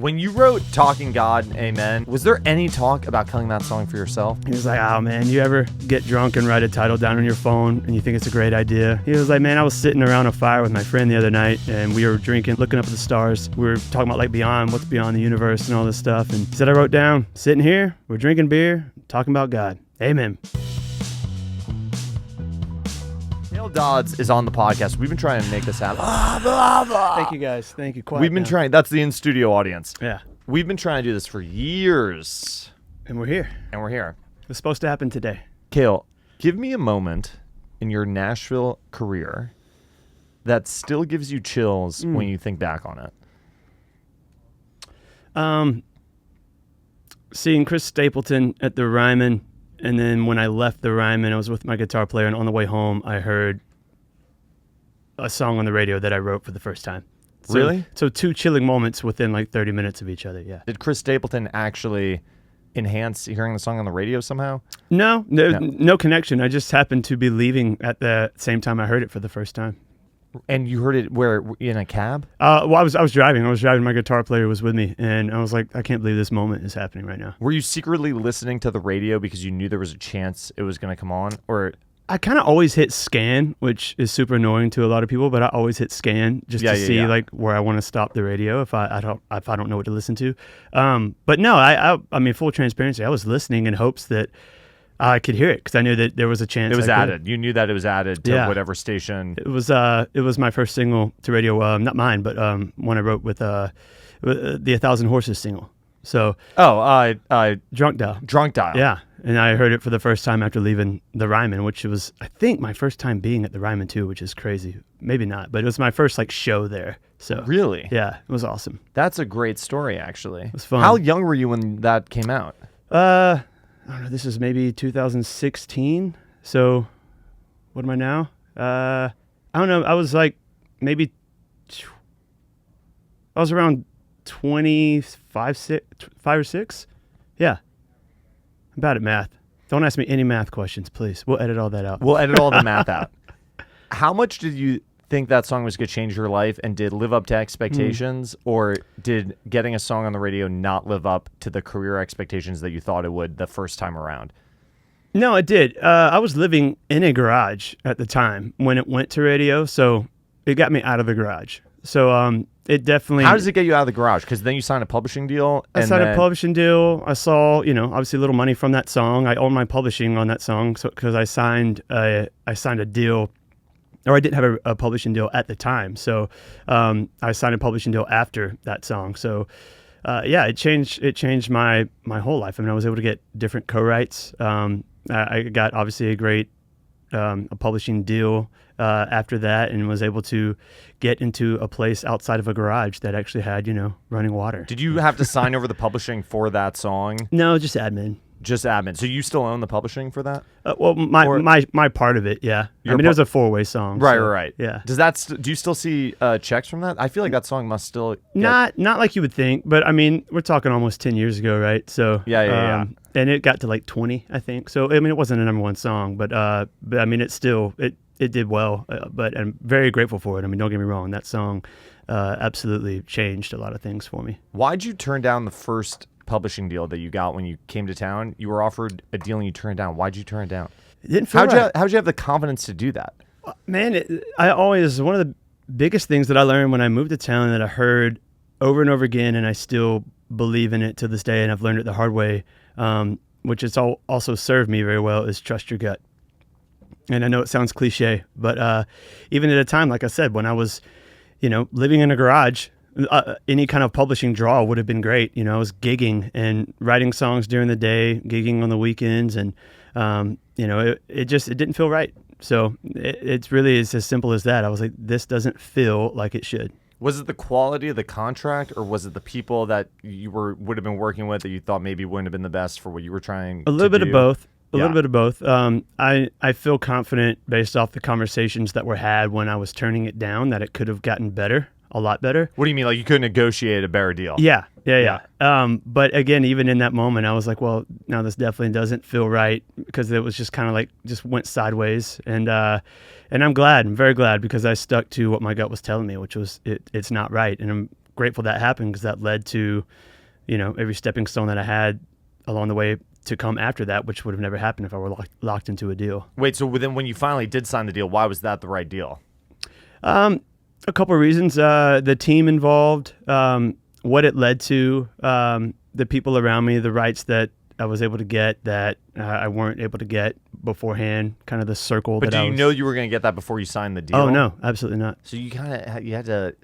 When you wrote Talking God and Amen, was there any talk about killing that song for yourself? He was like, oh man, you ever get drunk and write a title down on your phone and you think it's a great idea? He was like, man, I was sitting around a fire with my friend the other night and we were drinking, looking up at the stars. We were talking about like beyond, what's beyond the universe and all this stuff. And he said, I wrote down, sitting here, we're drinking beer, talking about God. Amen. Cale Dodds is on the podcast. We've been trying to make this happen. Thank you guys. Thank you. Quiet We've been now. trying. That's the in-studio audience. Yeah. We've been trying to do this for years. And we're here. And we're here. It's supposed to happen today. Cale, give me a moment in your Nashville career that still gives you chills when you think back on it. Seeing Chris Stapleton at the Ryman, and then when I left the Ryman, I was with my guitar player, and on the way home, I heard a song on the radio that I wrote for the first time. So, Really? So two chilling moments within like 30 minutes of each other, yeah. Did Chris Stapleton actually enhance hearing the song on the radio somehow? No connection. I just happened to be leaving at the same time I heard it for the first time. And you heard it where, in a cab? Well, I was driving. My guitar player was with me, and I was like, I can't believe this moment is happening right now. Were you secretly listening to the radio because you knew there was a chance it was going to come on? Or I kind of always hit scan, which is super annoying to a lot of people, but I always hit scan just to see like where I want to stop the radio if I don't know what to listen to. But no, I mean, full transparency, I was listening in hopes that I could hear it because I knew that there was a chance it was I could. added. You knew that it was added to whatever station. It was my first single to radio, not mine, but one I wrote with the 1,000 Horses single. So Drunk Dial. Drunk Dial. Yeah, and I heard it for the first time after leaving the Ryman, which was, I think, my first time being at the Ryman too, which is crazy. Maybe not, but it was my first like show there. So really, yeah, it was awesome. That's a great story, actually. It was fun. How young were you when that came out? I don't know, this is maybe 2016. So what am I now? I don't know. I was like I was around 5 or 6. Yeah. I'm bad at math. Don't ask me any math questions, please. We'll edit all that out. We'll edit all the math out. How much did you think that song was going to change your life, and did live up to expectations, or did getting a song on the radio not live up to the career expectations that you thought it would the first time around? No, it did. I was living in a garage at the time when it went to radio, so it got me out of the garage. So it definitely... How does it get you out of the garage? Because then you signed a publishing deal. I signed a publishing deal. I saw, obviously a little money from that song. I own my publishing on that song because I signed a deal. Or I didn't have a publishing deal at the time, so I signed a publishing deal after that song. So, it changed my whole life. I mean, I was able to get different co-writes. I got obviously a great a publishing deal after that, and was able to get into a place outside of a garage that actually had running water. Did you have to sign over the publishing for that song? No, just admin. Just admin. So you still own the publishing for that? Well, my part of it, yeah. I mean, it was a 4-way song. Right. Yeah. Do you still see checks from that? I feel like that song must still not like you would think, but I mean, we're talking almost 10 years ago, right? So yeah. And it got to like 20, I think. So I mean, it wasn't a number one song, but I mean, it did well. But I'm very grateful for it. I mean, don't get me wrong, that song absolutely changed a lot of things for me. Why'd you turn down the first publishing deal that you got when you came to town? You were offered a deal and you turned it down. Why'd you turn it down? It didn't feel right. How'd you have the confidence to do that? Man, one of the biggest things that I learned when I moved to town that I heard over and over again, and I still believe in it to this day, and I've learned it the hard way, which has also served me very well, is trust your gut. And I know it sounds cliche, but even at a time, like I said, when I was, living in a garage, any kind of publishing draw would have been great. I was gigging and writing songs during the day, gigging on the weekends, and it didn't feel right. So it really is as simple as that. I was like, this doesn't feel like it should. Was it the quality of the contract, or was it the people that you would have been working with that you thought maybe wouldn't have been the best for what you were trying to do? A little bit of both. A little bit of both. I feel confident based off the conversations that were had when I was turning it down that it could have gotten better. A lot better. What do you mean? Like you could negotiate a better deal? Yeah. But again, even in that moment, I was like, well, now this definitely doesn't feel right, because it was just kind of like just went sideways. And I'm very glad, because I stuck to what my gut was telling me, which was it's not right. And I'm grateful that happened because that led to, every stepping stone that I had along the way to come after that, which would have never happened if I were locked into a deal. Wait, so then when you finally did sign the deal, why was that the right deal? A couple of reasons. The team involved, what it led to, the people around me, the rights that I was able to get that I weren't able to get beforehand, kind of the circle. But do you know you were going to get that before you signed the deal? Oh, no, absolutely not. So you had to,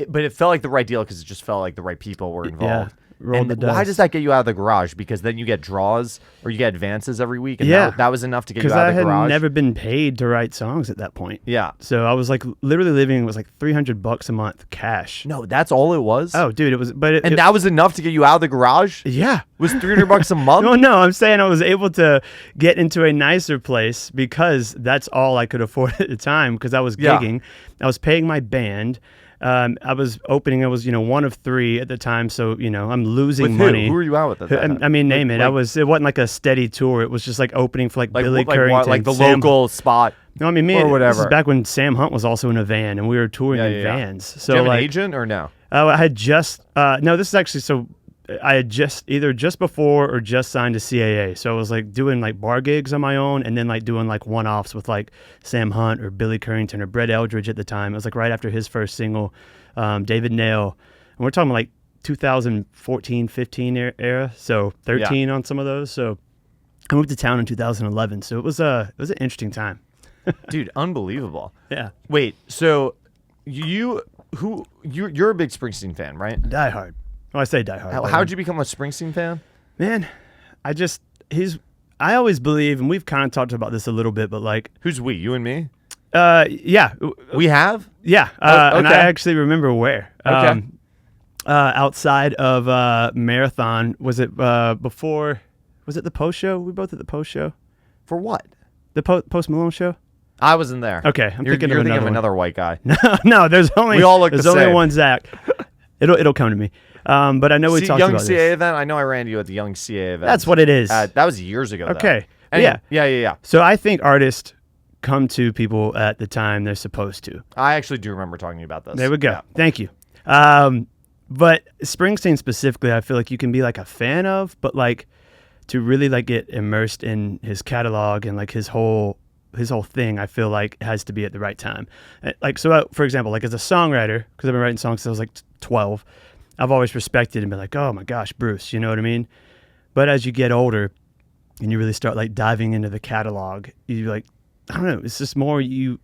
but it felt like the right deal because it just felt like the right people were involved. Yeah. Rolled the dice. Why does that get you out of the garage? Because then you get draws or you get advances every week, and that was enough to get you out of the garage? Because I had never been paid to write songs at that point. Yeah. So I was like literally living, it was like $300 a month cash. No, that's all it was? Oh, dude, it was, that was enough to get you out of the garage? Yeah. It was $300 a month? No, I'm saying I was able to get into a nicer place because that's all I could afford at the time because I was gigging. I was paying my band. I was one of three at the time, so I'm losing with money. Who were you out with at that time? I mean, name it. It wasn't like a steady tour. It was just like opening for like Billy Currington, like the local spot. No, I mean, or whatever. This is back when Sam Hunt was also in a van, and we were touring in vans. So, do you have an agent or no? I had just no. This is actually so. I had either just before or just signed to CAA. So I was like doing like bar gigs on my own and then like doing like one-offs with like Sam Hunt or Billy Currington or Brett Eldridge at the time. It was like right after his first single, David Nail. And we're talking like 2014, 15 era. So 13 on some of those. So I moved to town in 2011. So it was an interesting time. Dude, unbelievable. Yeah. Wait, so you're a big Springsteen fan, right? Die hard. Oh, I say die hard. How did you become a Springsteen fan? Man, I always believe, and we've kind of talked about this a little bit, but like, who's we? You and me? Yeah, we have. Yeah, okay. And I actually remember where. Okay. Outside of Marathon, was it before? Was it the post show? We both at the post show. For what? The Post Malone show. I wasn't there. Okay, you're thinking of another white guy. No, there's only we all look there's the only same. one Zach. It'll come to me. But I know we talked Young about CA this. event. I know I ran you at the Young CA event. That's what it is. That was years ago. Okay. Though. Anyway, yeah. So I think artists come to people at the time they're supposed to. I actually do remember talking to you about this. There we go. Yeah. Thank you. But Springsteen specifically, I feel like you can be like a fan of, but like to really like get immersed in his catalog and like his whole thing, I feel like has to be at the right time. Like, so for example, like as a songwriter, because I've been writing songs since I was like 12, I've always respected and been like, oh my gosh, Bruce, you know what I mean? But as you get older and you really start like diving into the catalog, you like, I don't know, it's just more he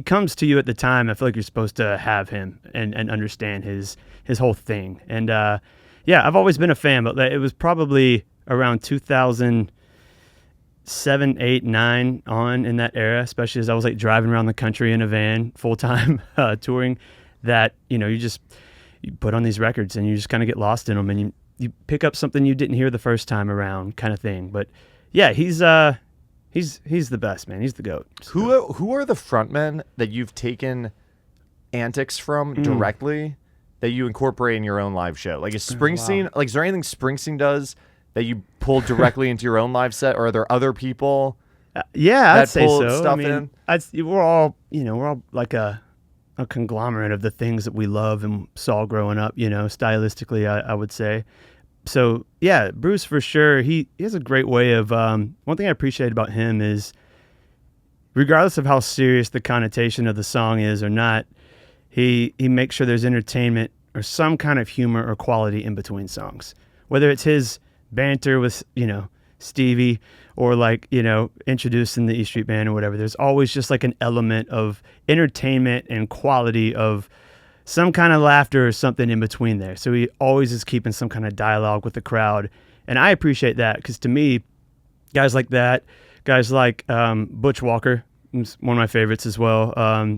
comes to you at the time. I feel like you're supposed to have him and understand his whole thing. And I've always been a fan, but it was probably around 2007, 8, 9 on in that era, especially as I was like driving around the country in a van full time touring, that, you put on these records and you just kind of get lost in them and you pick up something you didn't hear the first time around kind of thing. But yeah, he's the best, man. He's the GOAT. Who are the frontmen that you've taken antics from directly that you incorporate in your own live show? Like is Springsteen, is there anything Springsteen does that you pull directly into your own live set, or are there other people I'd say pull so. stuff in? We're all like a conglomerate of the things that we love and saw growing up, stylistically, I would say. So yeah, Bruce for sure. He has a great way of, one thing I appreciate about him is regardless of how serious the connotation of the song is or not, he makes sure there's entertainment or some kind of humor or quality in between songs, whether it's his banter with, Stevie or introducing the E Street Band or whatever. There's always just like an element of entertainment and quality of some kind of laughter or something in between there. So he always is keeping some kind of dialogue with the crowd. And I appreciate that because to me, guys like that, guys like Butch Walker, who's one of my favorites as well.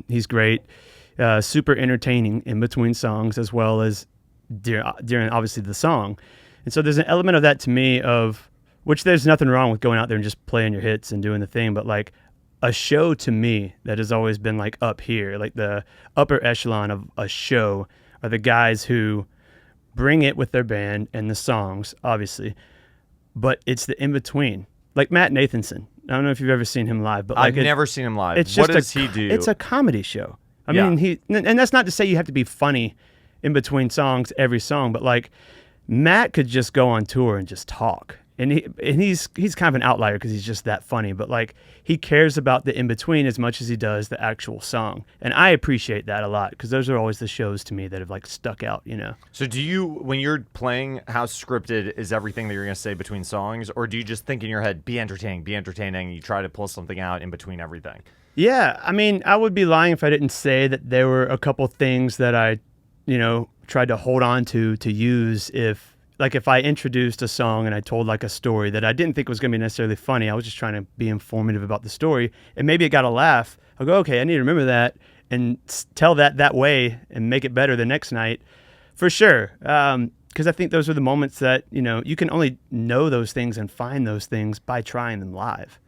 He's great. Super entertaining in between songs as well as during obviously the song. And so there's an element of that to me of which there's nothing wrong with going out there and just playing your hits and doing the thing, but like a show to me that has always been like up here, like the upper echelon of a show are the guys who bring it with their band and the songs, obviously, but it's the in-between. Like Matt Nathanson. I don't know if you've ever seen him live, but I've never seen him live. It's what just does he do? It's a comedy show. I mean, and that's not to say you have to be funny in between songs every song, but like Matt could just go on tour and just talk. And he's kind of an outlier because he's just that funny, but like he cares about the in between as much as he does the actual song, and I appreciate that a lot because those are always the shows to me that have like stuck out, you know. So do you, when you're playing, how scripted is everything that you're going to say between songs, or do you just think in your head, be entertaining, and you try to pull something out in between everything? Yeah, I mean, I would be lying if I didn't say that there were a couple things that I, you know, tried to hold on to use if I introduced a song and I told like a story that I didn't think was going to be necessarily funny. I was just trying to be informative about the story, and maybe it got a laugh. I'll go, okay, I need to remember that and tell that way and make it better the next night, for sure. Because I think those are the moments that, you know, you can only know those things and find those things by trying them live.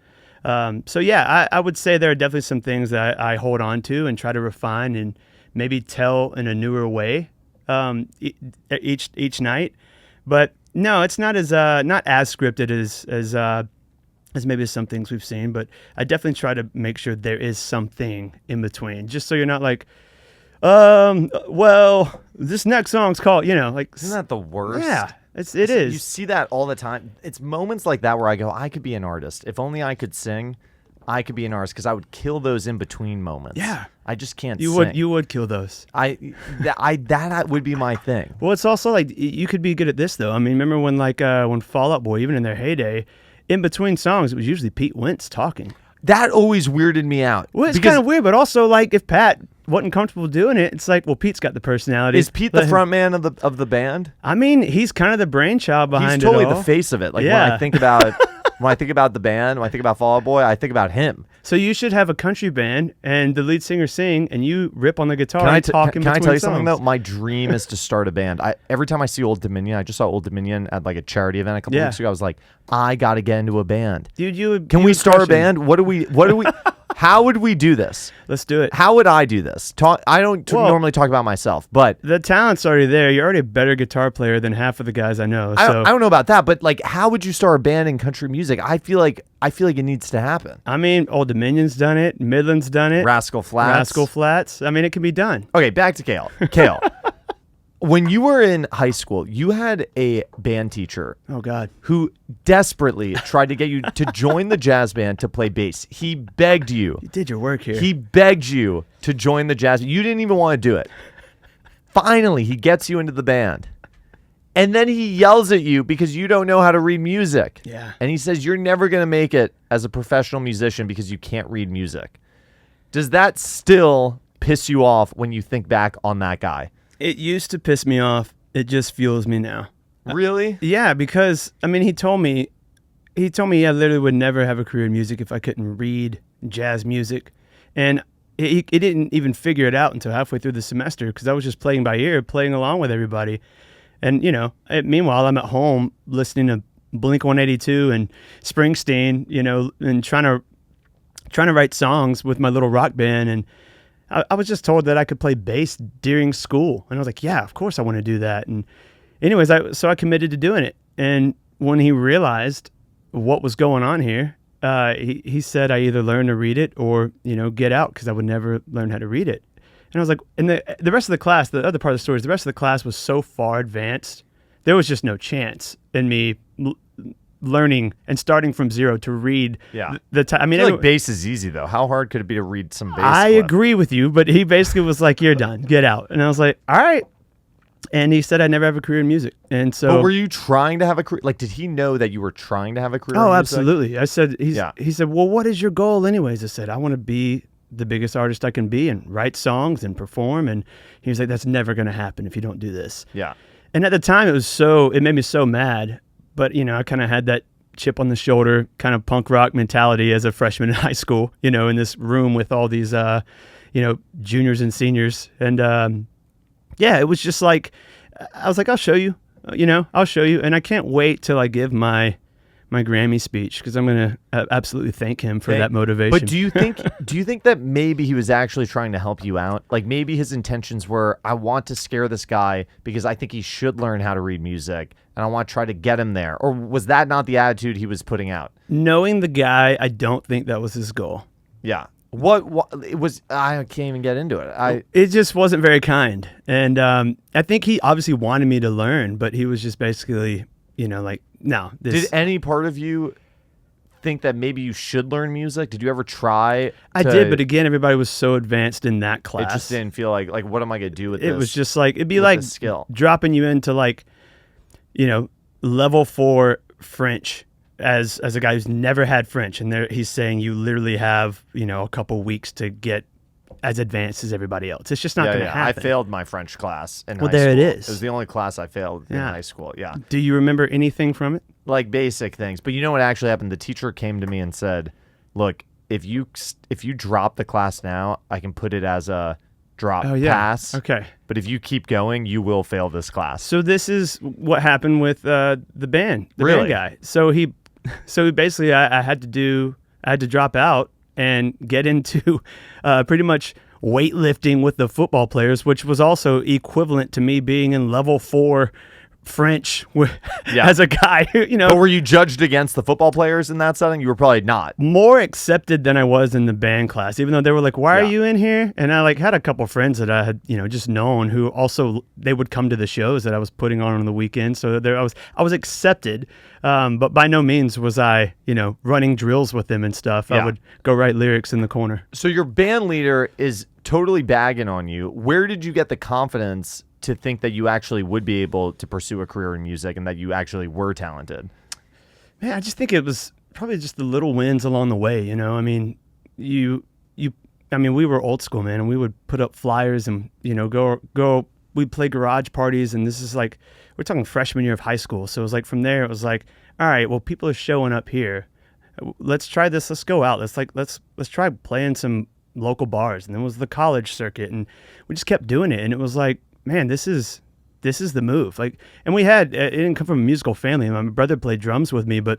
So yeah, I would say there are definitely some things that I hold on to and try to refine and maybe tell in a newer way each night. But no, it's not as scripted as maybe some things we've seen. But I definitely try to make sure there is something in between, just so you're not like, well, this next song's called, you know, like. Isn't that the worst? Yeah, it is. You see that all the time. It's moments like that where I go, I could be an artist. If only I could sing, I could be an artist, because I would kill those in between moments. Yeah. I just can't You sing. would kill those. That would be my thing. Well, it's also like you could be good at this though. I mean, remember when Fall Out Boy, even in their heyday, in between songs, it was usually Pete Wentz talking. That always weirded me out. Well, it's kind of weird, but also like if Pat wasn't comfortable doing it, it's like, well, Pete's got the personality. Is Pete the front man of the band? I mean, he's kind of the brainchild behind it all. He's totally the face of it. Like when I think about the band, when I think about Fall Out Boy, I think about him. So you should have a country band and the lead singer sing and you rip on the guitar and talk in between songs. Can I tell you something though? My dream is to start a band. Every time I see Old Dominion, I just saw Old Dominion at like a charity event a couple weeks ago. I was like, I got to get into a band. Dude, can we start a band? What do we? How would we do this? Let's do it. How would I do this? I don't normally talk about myself, but the talent's already there. You're already a better guitar player than half of the guys I know. I don't know about that, but like, how would you start a band in country music? I feel like it needs to happen. I mean, Old Dominion's done it. Midland's done it. Rascal Flatts. I mean, it can be done. Okay, back to Cale. Cale. When you were in high school, you had a band teacher. Oh, God. Who desperately tried to get you to join the jazz band to play bass. He begged you. You did your work here. He begged you to join the jazz. You didn't even want to do it. Finally, he gets you into the band. And then he yells at you because you don't know how to read music. Yeah. And he says you're never going to make it as a professional musician because you can't read music. Does that still piss you off when you think back on that guy? It used to piss me off. It just fuels me now. Really? Yeah, because, I mean, he told me I literally would never have a career in music if I couldn't read jazz music. And he didn't even figure it out until halfway through the semester because I was just playing by ear, playing along with everybody. And, you know, meanwhile, I'm at home listening to Blink-182 and Springsteen, you know, and trying to write songs with my little rock band. And I was just told that I could play bass during school. And I was like, yeah, of course I want to do that. And anyways, so I committed to doing it. And when he realized what was going on here, he said I either learn to read it or, you know, get out because I would never learn how to read it. And I was like, and the rest of the class, the other part of the story is the rest of the class was so far advanced, there was just no chance in me learning and starting from zero to read. Yeah. I mean, I feel like bass is easy though. How hard could it be to read some bass? I agree with you, but he basically was like, "You're done, get out." And I was like, "All right." And he said I'd never have a career in music. And so, but were you trying to have a career? Like, did he know that you were trying to have a career? Oh, in music? absolutely. I said, he said, "Well, what is your goal, anyways?" I said, "I want to be the biggest artist I can be and write songs and perform." And he was like, "That's never going to happen if you don't do this." Yeah. And at the time, it made me so mad. But you know, I kind of had that chip on the shoulder kind of punk rock mentality as a freshman in high school, you know, in this room with all these, you know, juniors and seniors. And, yeah, it was just like, I was like, I'll show you, you know, I'll show you. And I can't wait till I give my Grammy speech because I'm going to absolutely thank him for that motivation. But do you think that maybe he was actually trying to help you out? Like maybe his intentions were, I want to scare this guy because I think he should learn how to read music and I want to try to get him there. Or was that not the attitude he was putting out? Knowing the guy, I don't think that was his goal. Yeah. What it was? I can't even get into it. It just wasn't very kind, and I think he obviously wanted me to learn, but he was just basically, like, no. Did any part of you think that maybe you should learn music? Did you ever try? I did, but again, everybody was so advanced in that class. It just didn't feel like what am I gonna do with this? It was just like it'd be like skill dropping you into like, level 4 French as a guy who's never had French, and he's saying you literally have a couple weeks to get as advanced as everybody else. It's just not going to happen. I failed my French class in high school. Well, there it is. It was the only class I failed in high school. Yeah. Do you remember anything from it? Like basic things, but you know what actually happened? The teacher came to me and said, "Look, if you drop the class now, I can put it as a drop pass. Okay. But if you keep going, you will fail this class." So this is what happened with the band guy. So basically, I had to drop out and get into pretty much weightlifting with the football players, which was also equivalent to me being in level 4 French as a guy, But were you judged against the football players in that setting? You were probably not. More accepted than I was in the band class, even though they were like, "Why are you in here?" And I had a couple friends that I had, just known who also, they would come to the shows that I was putting on the weekend. So I was accepted. But by no means was I, running drills with them and stuff. Yeah. I would go write lyrics in the corner. So your band leader is totally bagging on you. Where did you get the confidence to think that you actually would be able to pursue a career in music and that you actually were talented? Man, I just think it was probably just the little wins along the way. I mean, we were old school, man, and we would put up flyers and, go, we'd play garage parties. And this is like, we're talking freshman year of high school. So it was like, from there, it was like, all right, well, people are showing up here. Let's try this. Let's go out. Let's try playing some local bars. And then it was the college circuit, and we just kept doing it. And it was like, man, this is the move. Like, and we had, it didn't come from a musical family. My brother played drums with me, but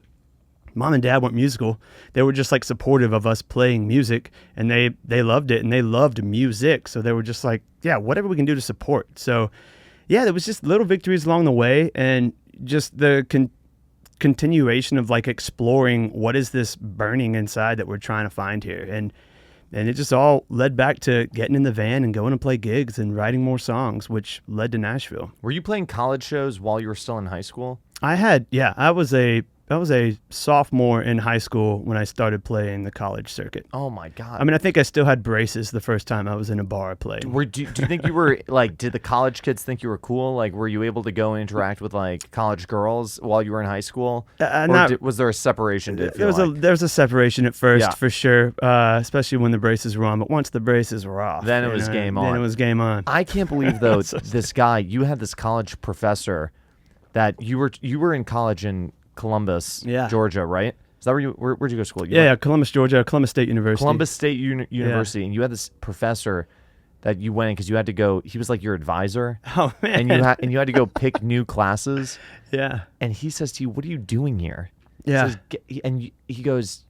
mom and dad weren't musical. They were just like supportive of us playing music, and they loved it, and they loved music. So they were just like, yeah, whatever we can do to support. So yeah, there was just little victories along the way, and just the continuation of like exploring what is this burning inside that we're trying to find here. And it just all led back to getting in the van and going to play gigs and writing more songs, which led to Nashville. Were you playing college shows while you were still in high school? I was a sophomore in high school when I started playing the college circuit. Oh my God. I mean, I think I still had braces the first time I was in a bar playing. Do you think you were like, did the college kids think you were cool? Like, were you able to go and interact with like college girls while you were in high school? Was there a separation? There was a separation at first, for sure, especially when the braces were on. But once the braces were off, then it was game on. Then it was game on. I can't believe though, this guy, you had this college professor that you were in college in Columbus, Georgia, right? Is that where'd you go to school? Columbus, Georgia, Columbus State University. Columbus State University, and you had this professor that you went in because you had to go. He was like your advisor. Oh man! And you had to go pick new classes. Yeah. And he says to you, "What are you doing here?" Yeah. He goes,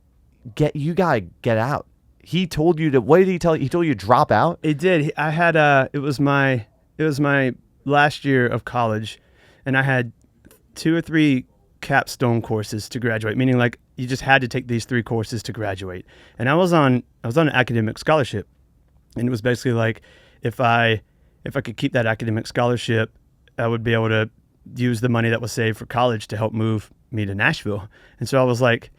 "You gotta get out." He told you to. What did he tell you? He told you to drop out. It did. I had It was my last year of college, and I had 2 or 3 capstone courses to graduate, meaning like you just had to take these 3 courses to graduate. And I was on an academic scholarship, and it was basically like if I could keep that academic scholarship, I would be able to use the money that was saved for college to help move me to Nashville. And so I was like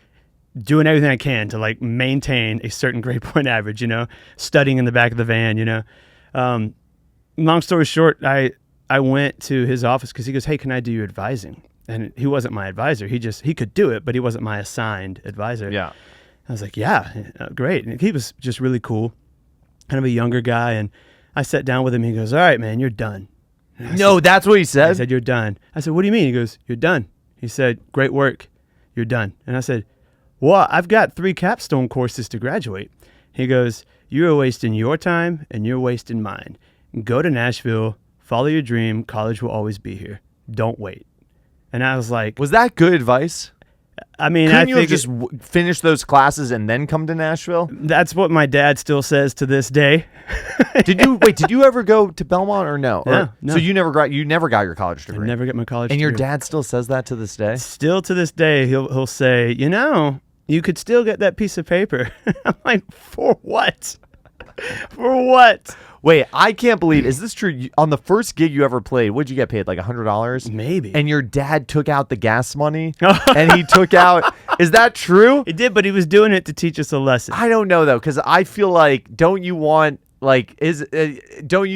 doing everything I can to like maintain a certain grade point average, studying in the back of the van, long story short, I went to his office because he goes, "Hey, can I do your advising?" And he wasn't my advisor. He could do it, but he wasn't my assigned advisor. Yeah. I was like, yeah, great. And he was just really cool, kind of a younger guy. And I sat down with him. He goes, "All right, man, you're done." No, that's what he said? I said, "You're done." I said, "What do you mean?" He goes, "You're done." He said, "Great work. You're done." And I said, "Well, I've got 3 capstone courses to graduate." He goes, "You're wasting your time and you're wasting mine. Go to Nashville, follow your dream. College will always be here. Don't wait." And I was like, was that good advice? I mean, couldn't you have just finish those classes and then come to Nashville? That's what my dad still says to this day. Did you ever go to Belmont or no? No. So you never got your college degree. I never get my college degree. And your dad still says that to this day? Still to this day, he'll say, you could still get that piece of paper. I'm like, for what? For what? Wait, I can't believe, is this true? On the first gig you ever played, what'd you get paid? Like $100? Maybe. And your dad took out the gas money? And he took out, is that true? He did, but he was doing it to teach us a lesson. I don't know, though, because I feel like, don't you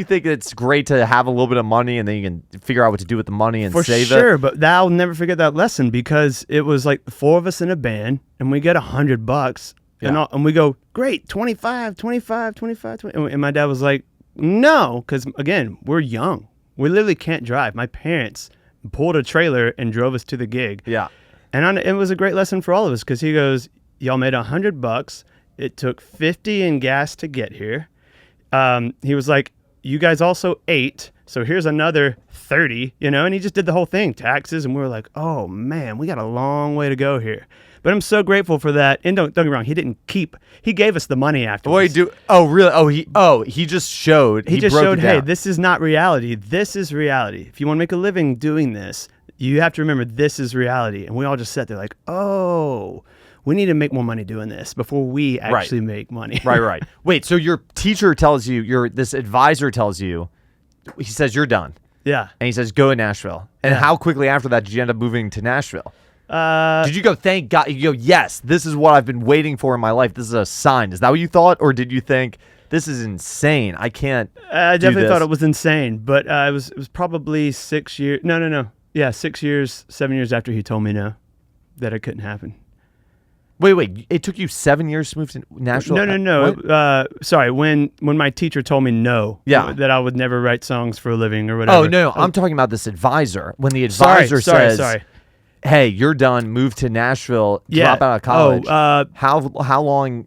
think it's great to have a little bit of money and then you can figure out what to do with the money and save it? For sure, but I'll never forget that lesson because it was like 4 of us in a band and we get $100 and we go, great, 25, 25, 25, 20. And my dad was like, no, because again, we're young. We literally can't drive. My parents pulled a trailer and drove us to the gig. Yeah. And it was a great lesson for all of us because he goes, y'all made $100. It took 50 in gas to get here. He was like, you guys also ate, so here's another 30, and he just did the whole thing, taxes, and we were like, oh man, we got a long way to go here. But I'm so grateful for that. And don't get me wrong, he gave us the money afterwards. He just showed. He just showed, hey, this is not reality. This is reality. If you want to make a living doing this, you have to remember this is reality. And we all just sat there like, oh, we need to make more money doing this before we actually make money. Right. Wait, so your teacher tells you, this advisor tells you, he says you're done. Yeah. And he says, go to Nashville. And how quickly after that did you end up moving to Nashville? Did you go, thank God, you go, yes, this is what I've been waiting for in my life. This is a sign. Is that what you thought? Or did you think, this is insane. I can't I definitely thought it was insane. But it was probably 6 years. No. Yeah, 6 years, 7 years after he told me no, that it couldn't happen. Wait. It took you 7 years to move to Nashville? No. Sorry, when my teacher told me no, that I would never write songs for a living or whatever. Oh, no. I'm talking about this advisor. When the advisor says, hey, you're done, move to Nashville, drop out of college. How long?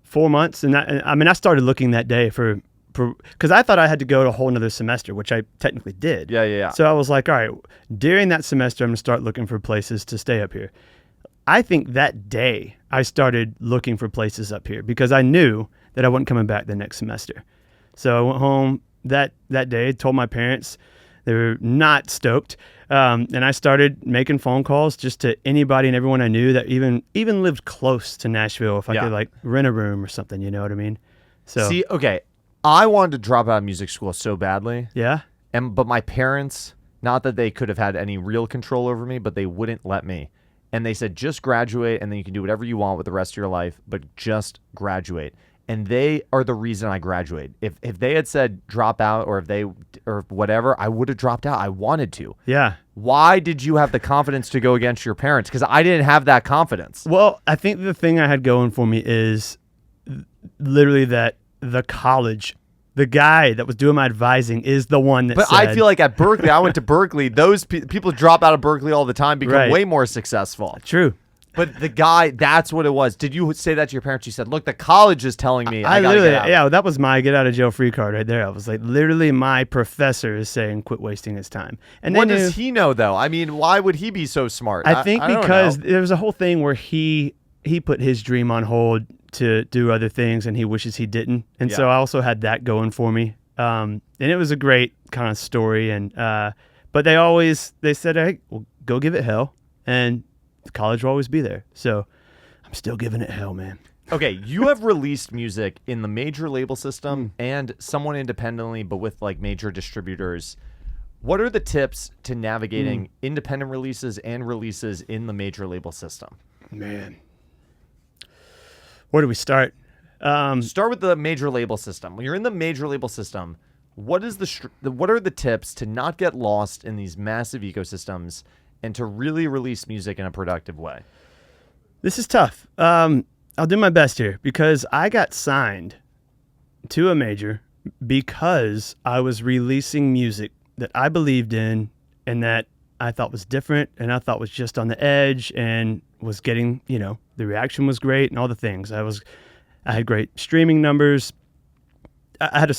4 months. And I started looking that day for because I thought I had to go to a whole another semester, which I technically did. Yeah. So I was like, all right, during that semester, I'm going to start looking for places to stay up here. I think that day I started looking for places up here because I knew that I wasn't coming back the next semester. So I went home that day, told my parents. They were not stoked. And I started making phone calls just to anybody and everyone I knew that even lived close to Nashville if I could like rent a room or something, you know what I mean? So see, okay, I wanted to drop out of music school so badly. Yeah. But my parents, not that they could have had any real control over me, but they wouldn't let me. And they said, just graduate and then you can do whatever you want with the rest of your life, but just graduate. And they are the reason I graduated. If they had said drop out or whatever, I would have dropped out. I wanted to. Yeah. Why did you have the confidence to go against your parents? Because I didn't have that confidence. Well, I think the thing I had going for me is literally that the college, the guy that was doing my advising is the one that said, I feel like at Berkeley, I went to Berkeley, those people drop out of Berkeley all the time, become way more successful. True. But the guy, that's what it was. Did you say that to your parents? You said, look, the college is telling me I gotta get out. Yeah, that was my get out of jail free card right there. I was like, literally my professor is saying quit wasting his time. And what does he know, though? I mean, why would he be so smart? I think because there was a whole thing where he put his dream on hold to do other things and he wishes he didn't. And so I also had that going for me. And it was a great kind of story. And but they said, hey, well, go give it hell. And the college will always be there. So I'm still giving it hell, man. Okay, you have released music in the major label system and somewhat independently, but with like major distributors. What are the tips to navigating independent releases and releases in the major label system? Man, where do we start? Start with the major label system. When you're in the major label system, what are the tips to not get lost in these massive ecosystems and to really release music in a productive way? This is tough. I'll do my best here because I got signed to a major because I was releasing music that I believed in and that I thought was different and I thought was just on the edge and was getting, the reaction was great and all the things. I had great streaming numbers. I had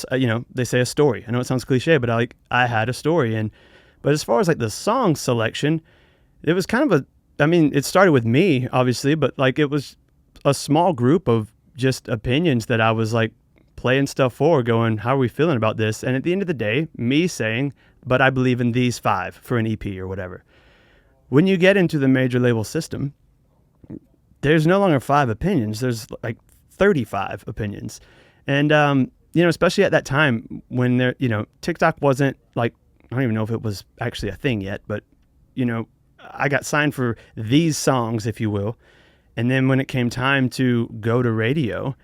they say a story. I know it sounds cliche, but I had a story. But as far as like the song selection, it was kind of it started with me, obviously, but like it was a small group of just opinions that I was like playing stuff for, going, how are we feeling about this? And at the end of the day, me saying, but I believe in these 5 for an EP or whatever. When you get into the major label system, there's no longer 5 opinions. There's like 35 opinions. And, especially at that time when TikTok wasn't like, I don't even know if it was actually a thing yet, but, I got signed for these songs, if you will. And then when it came time to go to radio,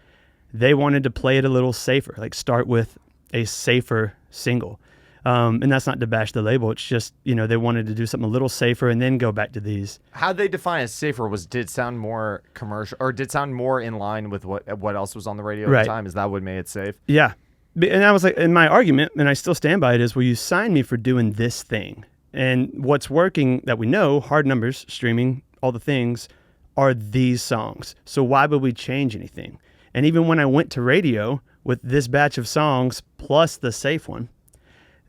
they wanted to play it a little safer, like start with a safer single. And that's not to bash the label. It's just, they wanted to do something a little safer and then go back to these. How'd they define as safer? Did it sound more commercial, or did it sound more in line with what else was on the radio at the time? Is that what made it safe? Yeah. And I was like, and my argument, and I still stand by it, is, well, you signed me for doing this thing. And what's working that we know, hard numbers, streaming, all the things, are these songs. So why would we change anything? And even when I went to radio with this batch of songs plus the safe one,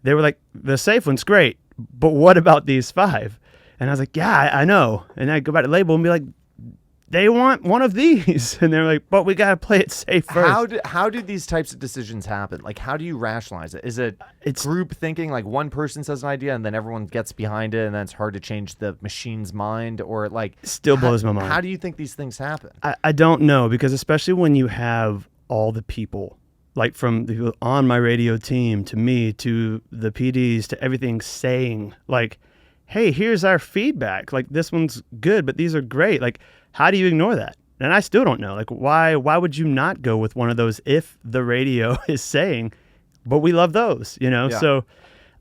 they were like, the safe one's great, but what about these 5? And I was like, yeah, I know. And I go back to the label and be like, they want one of these. And they're like, but we got to play it safe first. How do these types of decisions happen? Like, how do you rationalize it? Is it's group thinking, like one person says an idea and then everyone gets behind it and then it's hard to change the machine's mind? Or like, still blows my mind. How do you think these things happen? I don't know, because especially when you have all the people, like from the people on my radio team to me to the PDs to everything, saying like, hey, here's our feedback. Like, this one's good, but these are great. Like, how do you ignore that? And I still don't know. Like, why would you not go with one of those if the radio is saying, but we love those, Yeah. So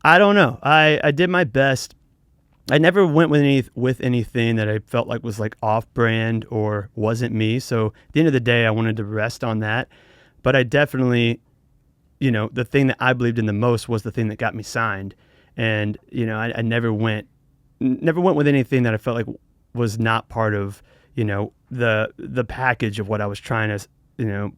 I don't know. I did my best. I never went with anything that I felt like was like off-brand or wasn't me. So at the end of the day, I wanted to rest on that. But I definitely, the thing that I believed in the most was the thing that got me signed. And, I never went with anything that I felt like was not part of, the package of what I was trying to,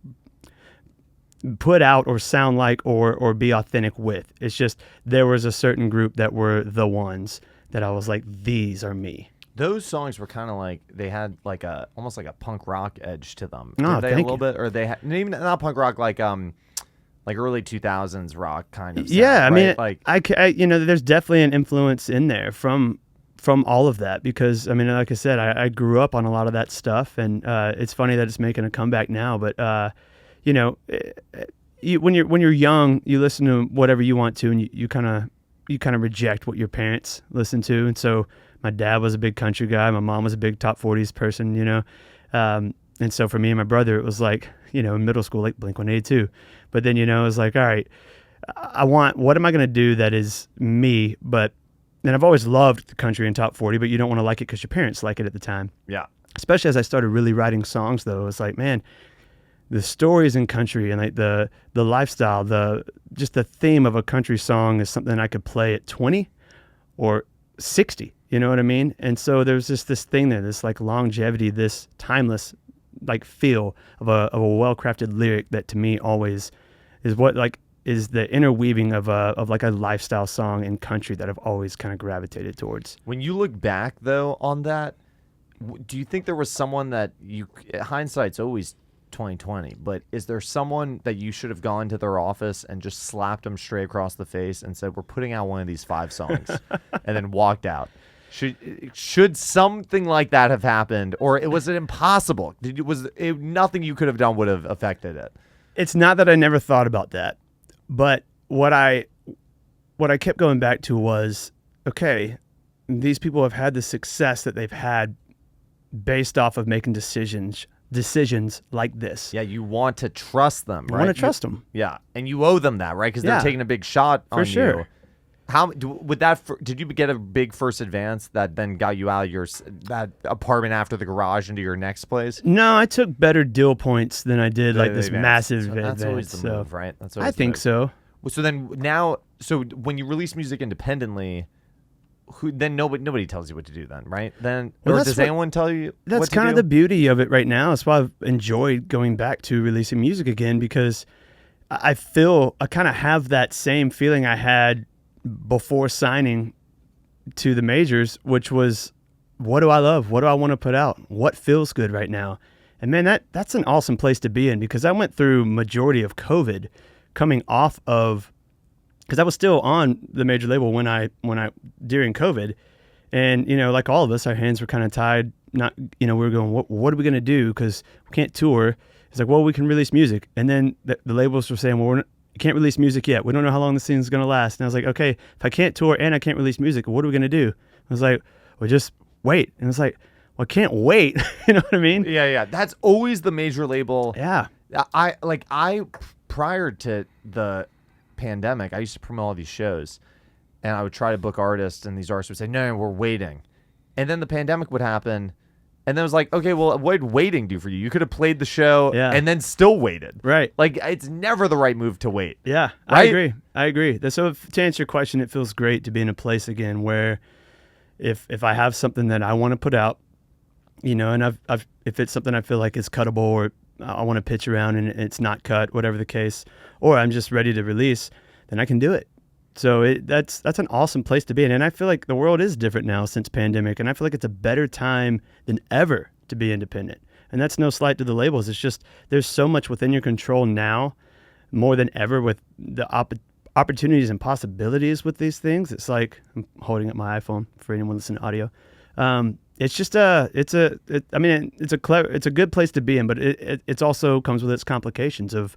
put out or sound like or be authentic with. It's just there was a certain group that were the ones that I was like, these are me. Those songs were kind of like, they had like almost like a punk rock edge to them. Oh, they a little bit, or they had even not punk rock, like early 2000s rock kind of sound, yeah, I mean, like I there's definitely an influence in there from all of that, because I mean, like I said, I grew up on a lot of that stuff, and it's funny that it's making a comeback now. But when you're young, you listen to whatever you want to, and you kind of reject what your parents listen to. And so my dad was a big country guy, my mom was a big top 40s person, and so for me and my brother, it was like, in middle school, like Blink-182. But then, it was like, all right, what am I going to do that is me? And I've always loved the country and top 40, but you don't want to like it because your parents like it at the time. Yeah. Especially as I started really writing songs, though, it's like, man, the stories in country and like the lifestyle, just the theme of a country song is something I could play at 20 or 60. You know what I mean? And so there's just this thing there, this like longevity, this timeless like feel of a well-crafted lyric that to me always is what like is the interweaving of like a lifestyle song in country that I've always kind of gravitated towards. When you look back though on that, do you think there was someone that hindsight's always 2020, but is there someone that you should have gone to their office and just slapped them straight across the face and said, we're putting out one of these 5 songs and then walked out? Should something like that have happened, or was it impossible? Nothing you could have done would have affected it? It's not that I never thought about that, but what I kept going back to was, okay, these people have had the success that they've had based off of making decisions like this. Yeah, you want to trust them, right? You want to trust them. Yeah, and you owe them that, right? Because they're taking a big shot on you. For sure. Did you get a big first advance that then got you out of that apartment after the garage into your next place? No, I took better deal points than I did like this massive advance. That's always the move, right? I think so. So then so when you release music independently, then nobody tells you what to do then, right? Then does anyone tell you? That's kind of the beauty of it right now. That's why I've enjoyed going back to releasing music again, because I kind of have that same feeling I had before signing to the majors, which was, what do I love? What do I want to put out? What feels good right now? And man, that's an awesome place to be in, because I went through majority of COVID coming off of, because I was still on the major label when I during COVID, and like all of us, our hands were kind of tied not, we were going, what are we going to do? Because we can't tour. It's like, well, we can release music. And then the labels were saying, well, you can't release music yet. We don't know how long this thing's going to last. And I was like, okay, if I can't tour and I can't release music, what are we going to do? I was like, well, just wait. And it's like, well, I can't wait. You know what I mean? Yeah. That's always the major label. Yeah. I prior to the pandemic, I used to promote all these shows, and I would try to book artists, and these artists would say, no, we're waiting. And then the pandemic would happen, and then it was like, okay, well, what did waiting do for you? You could have played the show and then still waited. Right. Like, it's never the right move to wait. Yeah, right? I agree. So to answer your question, it feels great to be in a place again where if I have something that I want to put out, and if it's something I feel like is cuttable, or I want to pitch around and it's not cut, whatever the case, or I'm just ready to release, then I can do it. So that's an awesome place to be in. And I feel like the world is different now since pandemic, and I feel like it's a better time than ever to be independent. And that's no slight to the labels. It's just there's so much within your control now, more than ever, with the opportunities and possibilities with these things. It's like, I'm holding up my iPhone for anyone listening to audio. It's just it's a good place to be in, but it's also comes with its complications of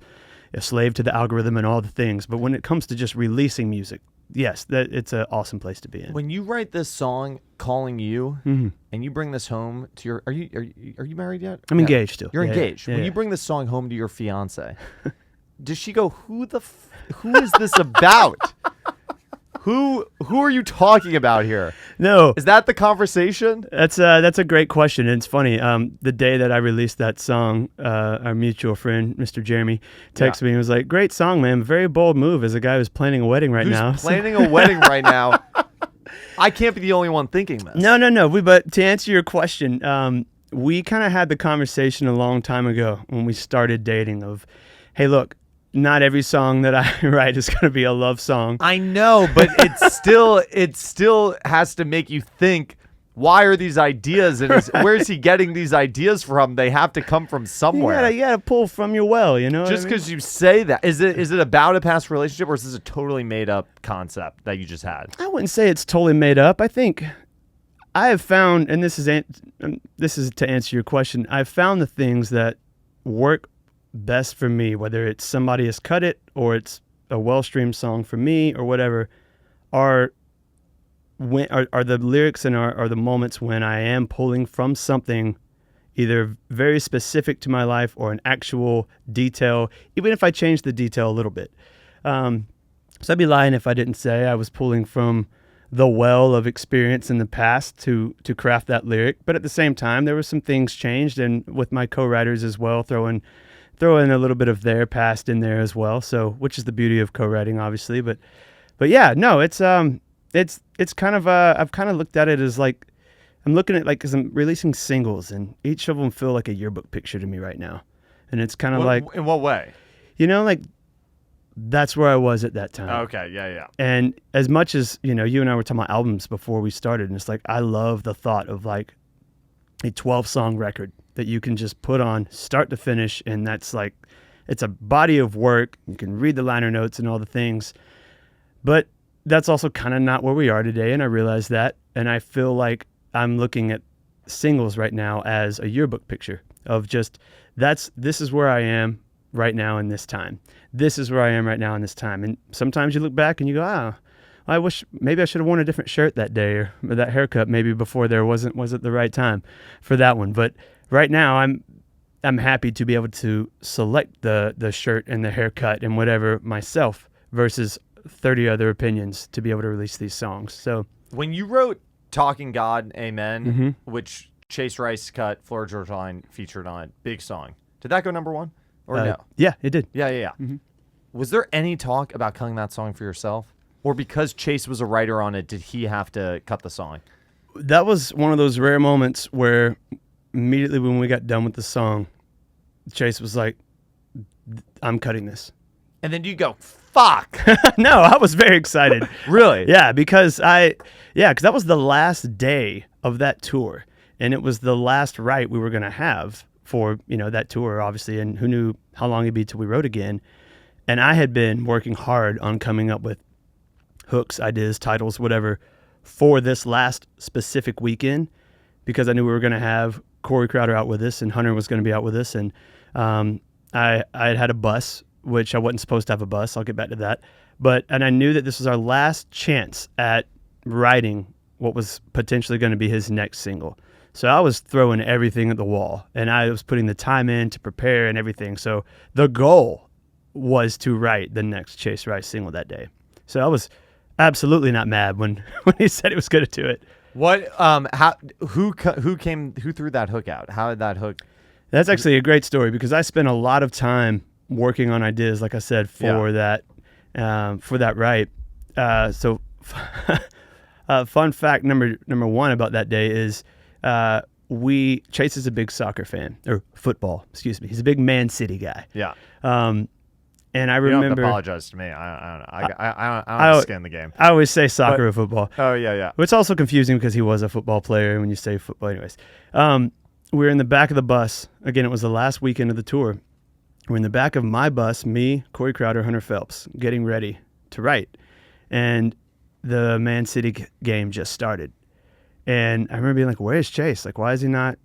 a slave to the algorithm and all the things. But when it comes to just releasing music, yes, it's an awesome place to be in. When you write this song, Calling You, and you bring this home to your, are you married yet? I'm engaged still. You're engaged. When you bring this song home to your fiance, does she go, who is this about? Who are you talking about here? No. Is that the conversation? That's a great question. And it's funny. The day that I released that song, our mutual friend, Mr. Jeremy, texted me and was like, great song, man. Very bold move as a guy who's planning a wedding right now. Planning a wedding right now. I can't be the only one thinking this. No. But to answer your question, we kind of had the conversation a long time ago when we started dating of, hey, look, not every song that I write is going to be a love song. I know, but it still has to make you think, why are these ideas and where is he getting these ideas from? They have to come from somewhere. You gotta pull from your well, Just because you say that. Is it about a past relationship, or is this a totally made up concept that you just had? I wouldn't say it's totally made up. I think I have found, and this is to answer your question, I've found the things that work best for me, whether it's somebody has cut it or it's a well-streamed song for me or whatever, are the lyrics and are the moments when I am pulling from something either very specific to my life or an actual detail, even if I change the detail a little bit. So I'd be lying if I didn't say I was pulling from the well of experience in the past to craft that lyric. But at the same time, there were some things changed, and with my co-writers as well, throw in a little bit of their past in there as well. So, which is the beauty of co-writing, obviously. But yeah, no, it's kind of I've kind of looked at it as like I'm looking at because I'm releasing singles, and each of them feel like a yearbook picture to me right now. And it's kind of like, in what way? Like that's where I was at that time. Okay, yeah. And as much as you and I were talking about albums before we started, and it's like I love the thought of like a 12-song record that you can just put on start to finish, and that's like it's a body of work. You can read the liner notes and all the things, but that's also kind of not where we are today, and I realize that, and I feel like I'm looking at singles right now as a yearbook picture of just this is where I am right now in this time. This is where I am right now in this time. And sometimes you look back and you go, I wish maybe I should have worn a different shirt that day or that haircut maybe before there wasn't the right time for that one. But right now I'm happy to be able to select the shirt and the haircut and whatever myself versus 30 other opinions to be able to release these songs. So when you wrote Talking God, Amen, which Chase Rice cut, Florida Georgia Line featured on it, big song. Did that go number one or no? Yeah, it did. Yeah. Mm-hmm. Was there any talk about cutting that song for yourself? Or because Chase was a writer on it, did he have to cut the song? That was one of those rare moments where immediately when we got done with the song, Chase was like, I'm cutting this. And then you go, fuck. No, I was very excited. Really? Yeah, because that was the last day of that tour. And it was the last write we were going to have for, that tour, obviously. And who knew how long it'd be till we wrote again. And I had been working hard on coming up with hooks, ideas, titles, whatever, for this last specific weekend. because I knew we were going to have Corey Crowder out with us and Hunter was going to be out with us. And I had a bus, which I wasn't supposed to have a bus. I'll get back to that. And I knew that this was our last chance at writing what was potentially going to be his next single. So I was throwing everything at the wall, and I was putting the time in to prepare and everything. So the goal was to write the next Chase Rice single that day. So I was absolutely not mad when he said he was going to do it. What? Who threw that hook out? How did that hook? That's actually a great story because I spent a lot of time working on ideas, like I said, for that write. So fun fact number one about that day is Chase is a big soccer fan, or football, excuse me. He's a big Man City guy. Yeah. And I You remember. don't have to apologize to me. I don't know. I don't understand the game. I always say soccer or football. Oh yeah. It's also confusing because he was a football player when you say football. Anyways, we were in the back of the bus. Again, it was the last weekend of the tour. We're in the back of my bus, me, Corey Crowder, Hunter Phelps, getting ready to write. And the Man City game just started. And I remember being like, where's Chase? Like, why is he not,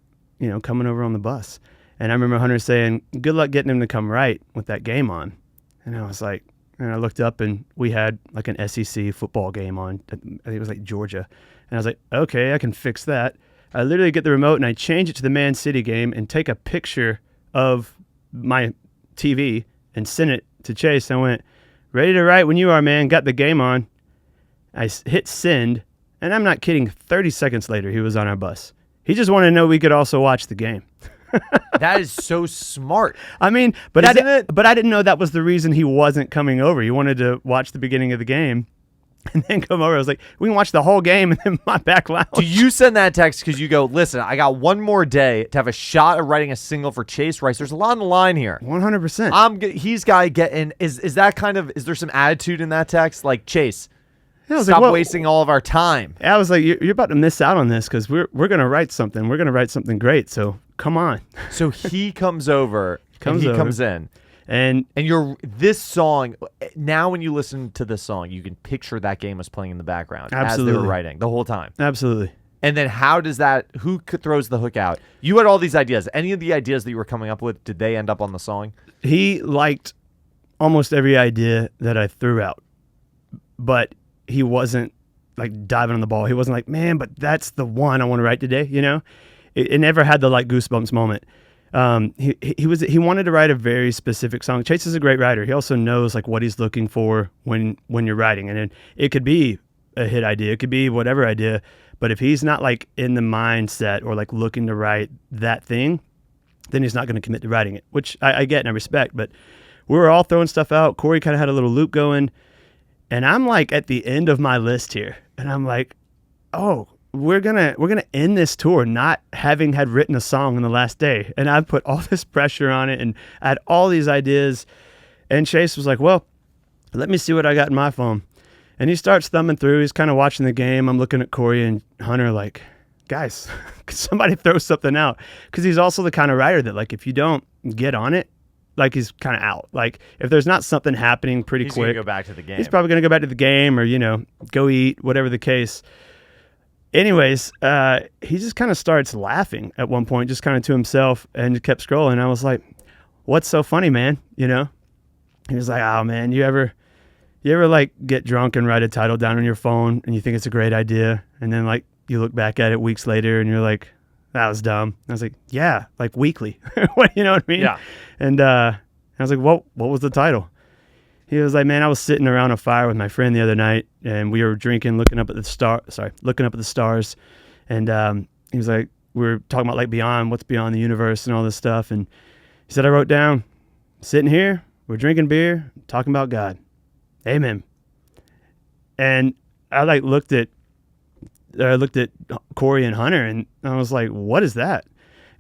coming over on the bus? And I remember Hunter saying, good luck getting him to come write with that game on. And I was like, and I looked up and we had like an SEC football game on. I think it was like Georgia. And I was like, okay, I can fix that. I literally get the remote and I change it to the Man City game and take a picture of my TV and send it to Chase. I went, ready to write when you are, man. Got the game on. I hit send, and I'm not kidding. 30 seconds later, he was on our bus. He just wanted to know we could also watch the game. That is so smart. I mean, but Isn't I it? But I didn't know that was the reason he wasn't coming over. He wanted to watch the beginning of the game and then come over. I was like, we can watch the whole game in my back lounge. Do you send that text because you go, listen, I got one more day to have a shot of writing a single for Chase Rice. There's a lot on the line here. 100%. He's got to get in. Is that kind of, is there some attitude in that text? Like, Chase, I was stop like, wasting all of our time. I was like, you're about to miss out on this because we're going to write something. We're going to write something great. So come on. So he comes over. Comes in. And this song, now when you listen to this song, you can picture that game was playing in the background absolutely. as they were writing the whole time. Absolutely. And then who throws the hook out? You had all these ideas. Any of the ideas that you were coming up with, did they end up on the song? He liked almost every idea that I threw out, but he wasn't like diving on the ball. He wasn't like, man, but that's the one I want to write today. It never had the like goosebumps moment. He wanted to write a very specific song. Chase is a great writer. He also knows like what he's looking for when you're writing, and it could be a hit idea, it could be whatever idea. But if he's not like in the mindset or like looking to write that thing, then he's not going to commit to writing it, which I get and I respect. But we were all throwing stuff out. Corey kind of had a little loop going, and I'm like at the end of my list here, and I'm like, oh. We're gonna end this tour not having had written a song on the last day, and I put all this pressure on it, and I had all these ideas. And Chase was like, "Well, let me see what I got in my phone." And he starts thumbing through. He's kind of watching the game. I'm looking at Corey and Hunter like, "Guys, could somebody throw something out?" Because he's also the kind of writer that like if you don't get on it, like he's kind of out. Like if there's not something happening pretty quick, He's gonna go back to the game. He's probably gonna go back to the game or go eat, whatever the case. Anyways, he just kind of starts laughing at one point, just kind of to himself, and kept scrolling. I was like, "What's so funny, man?" He was like, "Oh man, you ever like get drunk and write a title down on your phone and you think it's a great idea, and then like you look back at it weeks later and you're like, that was dumb." I was like, "Yeah, like weekly." What you know what I mean? Yeah. And I was like, "What was the title?" He was like, "Man, I was sitting around a fire with my friend the other night, and we were drinking, looking up at the stars." And he was like, we were talking about like what's beyond the universe and all this stuff. And he said, "I wrote down, sitting here, we're drinking beer, talking about God. Amen." And I like looked at Corey and Hunter, and I was like, "What is that?"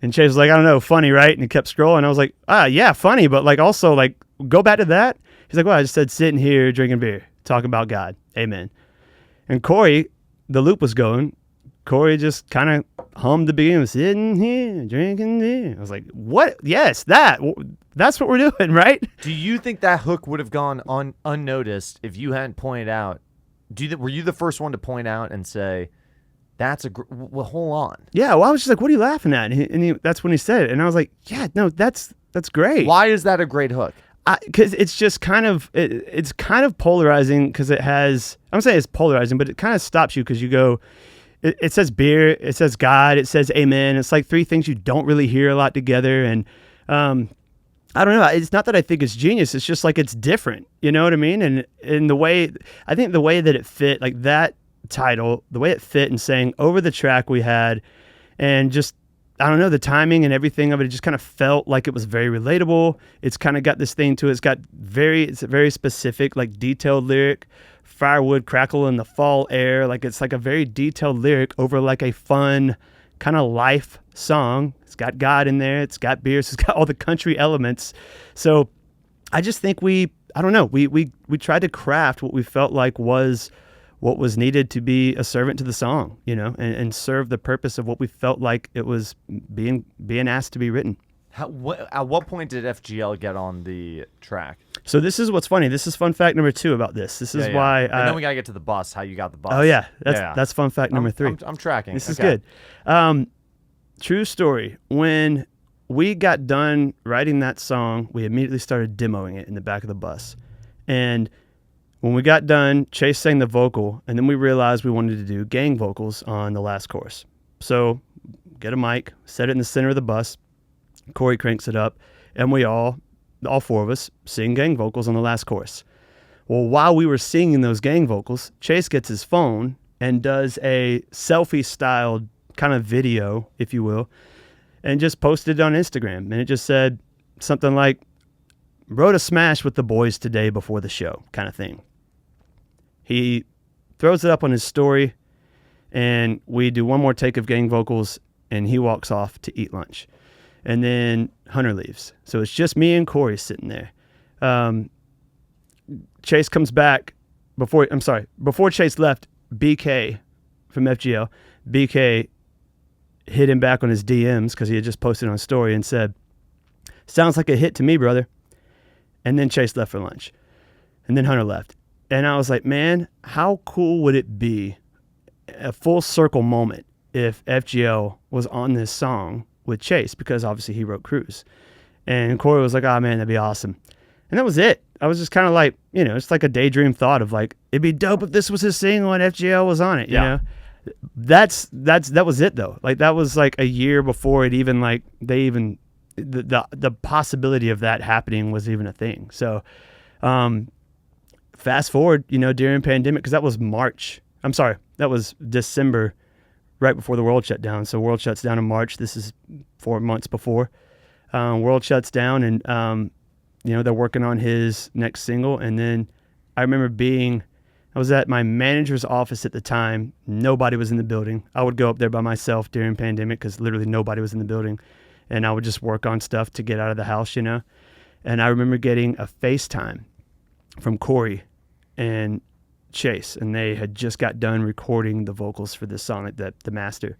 And Chase was like, "I don't know, funny, right?" And he kept scrolling. I was like, yeah, funny, but like also like go back to that. He's like, "Well, I just said sitting here drinking beer, talking about God. Amen." And Corey, the loop was going. Corey just kind of hummed the beginning, sitting here drinking beer. I was like, "What? Yes, that's what we're doing, right?" Do you think that hook would have gone unnoticed if you hadn't pointed out? Were you the first one to point out and say, well, hold on. Yeah, well, I was just like, what are you laughing at? That's when he said it. And I was like, yeah, no, that's great. Why is that a great hook? Because it's just kind of, it's kind of polarizing because it has, I'm going to say it's polarizing, but it kind of stops you because you go, it says beer, it says God, it says amen. It's like three things you don't really hear a lot together. And I don't know. It's not that I think it's genius. It's just like it's different. You know what I mean? And in the way, I think the way that it fit, like that title, the way it fit and saying over the track we had, and just, I don't know, the timing and everything of it, it just kind of felt like it was very relatable. It's kind of got this thing to it. It's a very specific, like detailed lyric. Firewood crackle in the fall air. Like it's like a very detailed lyric over like a fun kind of life song. It's got God in there. It's got beers. It's got all the country elements. So I just think we tried to craft what we felt like was what was needed to be a servant to the song, you know, and serve the purpose of what we felt like it was being asked to be written. At what point did FGL get on the track? So this is what's funny. This is fun fact number 2 about this. This is why. And then we got to get to the bus, how you got the bus. Oh, yeah. That's fun fact number 3. I'm tracking. This is good. True story. When we got done writing that song, we immediately started demoing it in the back of the bus. And when we got done, Chase sang the vocal, and then we realized we wanted to do gang vocals on the last chorus. So get a mic, set it in the center of the bus. Corey cranks it up, and we all 4 of us, sing gang vocals on the last chorus. Well, while we were singing those gang vocals, Chase gets his phone and does a selfie-styled kind of video, if you will, and just posted it on Instagram. And it just said something like, wrote a smash with the boys today before the show, kind of thing. He throws it up on his story, and we do one more take of gang vocals, and he walks off to eat lunch. And then Hunter leaves. So it's just me and Corey sitting there. Chase comes back before Chase left. BK from FGL, BK hit him back on his DMs because he had just posted on a story and said, sounds like a hit to me, brother. And then Chase left for lunch. And then Hunter left. And I was like, man, how cool would it be, a full circle moment, if FGL was on this song with Chase, because obviously he wrote Cruise. And Corey was like, oh man, that'd be awesome. And that was it. I was just kind of like, you know, it's like a daydream thought of like, it'd be dope if this was his single and FGL was on it, you know? That was it though. Like that was like a year before it even like, the possibility of that happening was even a thing. So, fast forward, you know, during pandemic, cause that was that was December, right before the world shut down. So world shuts down in March. This is 4 months before. World shuts down, and you know, they're working on his next single. And then I remember I was at my manager's office at the time. Nobody was in the building. I would go up there by myself during pandemic because literally nobody was in the building. And I would just work on stuff to get out of the house, you know. And I remember getting a FaceTime from Corey and Chase, and they had just got done recording the vocals for this song, the master.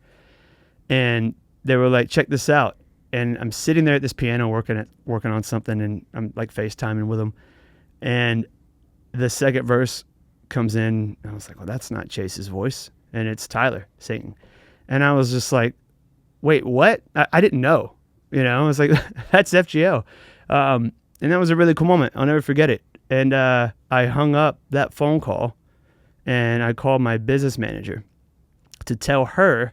And they were like, check this out. And I'm sitting there at this piano working on something, and I'm like FaceTiming with them. And the second verse comes in, and I was like, well, that's not Chase's voice, and it's Tyler singing. And I was just like, wait, what? I didn't know. You know, I was like, that's FGL. And that was a really cool moment. I'll never forget it. And I hung up that phone call, and I called my business manager to tell her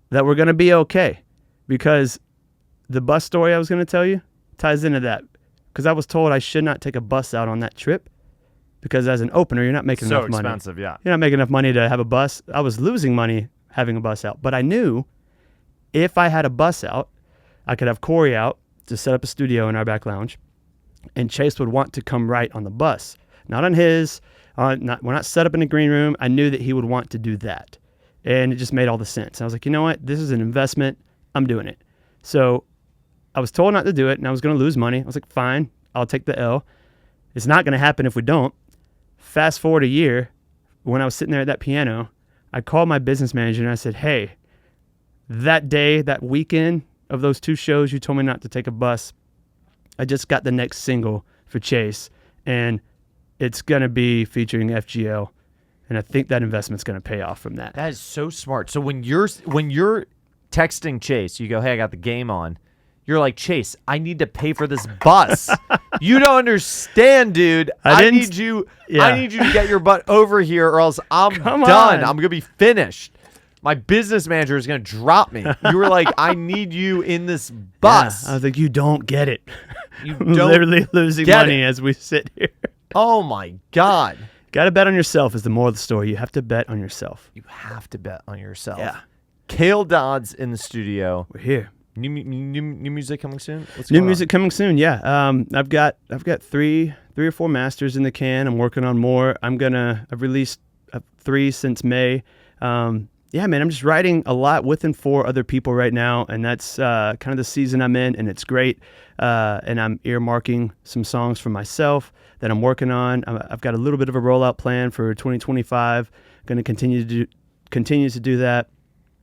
that we're going to be okay, because the bus story I was going to tell you ties into that. Because I was told I should not take a bus out on that trip, because as an opener, you're not making enough money. So expensive, yeah. You're not making enough money to have a bus. I was losing money having a bus out. But I knew if I had a bus out, I could have Corey out to set up a studio in our back lounge, and Chase would want to come right on the bus. Not on his. We're not set up in a green room. I knew that he would want to do that. And it just made all the sense. I was like, you know what? This is an investment. I'm doing it. So I was told not to do it, and I was going to lose money. I was like, fine, I'll take the L. It's not going to happen if we don't. Fast forward a year, when I was sitting there at that piano, I called my business manager and I said, hey, that day, that weekend of those 2 shows, you told me not to take a bus. I just got the next single for Chase, and it's going to be featuring FGL. And I think that investment's going to pay off from that. That is so smart. So when you're texting Chase, you go, "Hey, I got the game on." You're like, "Chase, I need to pay for this bus." You don't understand, dude. I need you to get your butt over here, or else I'm done. I'm gonna be finished. My business manager is gonna drop me. You were like, "I need you in this bus." Yeah, I was like, "You don't get it." You I'm don't literally losing money as we sit here. Oh my God. Got to bet on yourself is the moral of the story. You have to bet on yourself. You have to bet on yourself. Yeah. Cale Dodds in the studio. We're here. New music coming soon? What's New going music coming soon. Yeah. I've got three or four masters in the can. I'm working on more. I've released 3 since May. Yeah, man, I'm just writing a lot with and for other people right now, and that's kind of the season I'm in, and it's great. And I'm earmarking some songs for myself that I'm working on. I've got a little bit of a rollout plan for 2025. Going to continue to do that.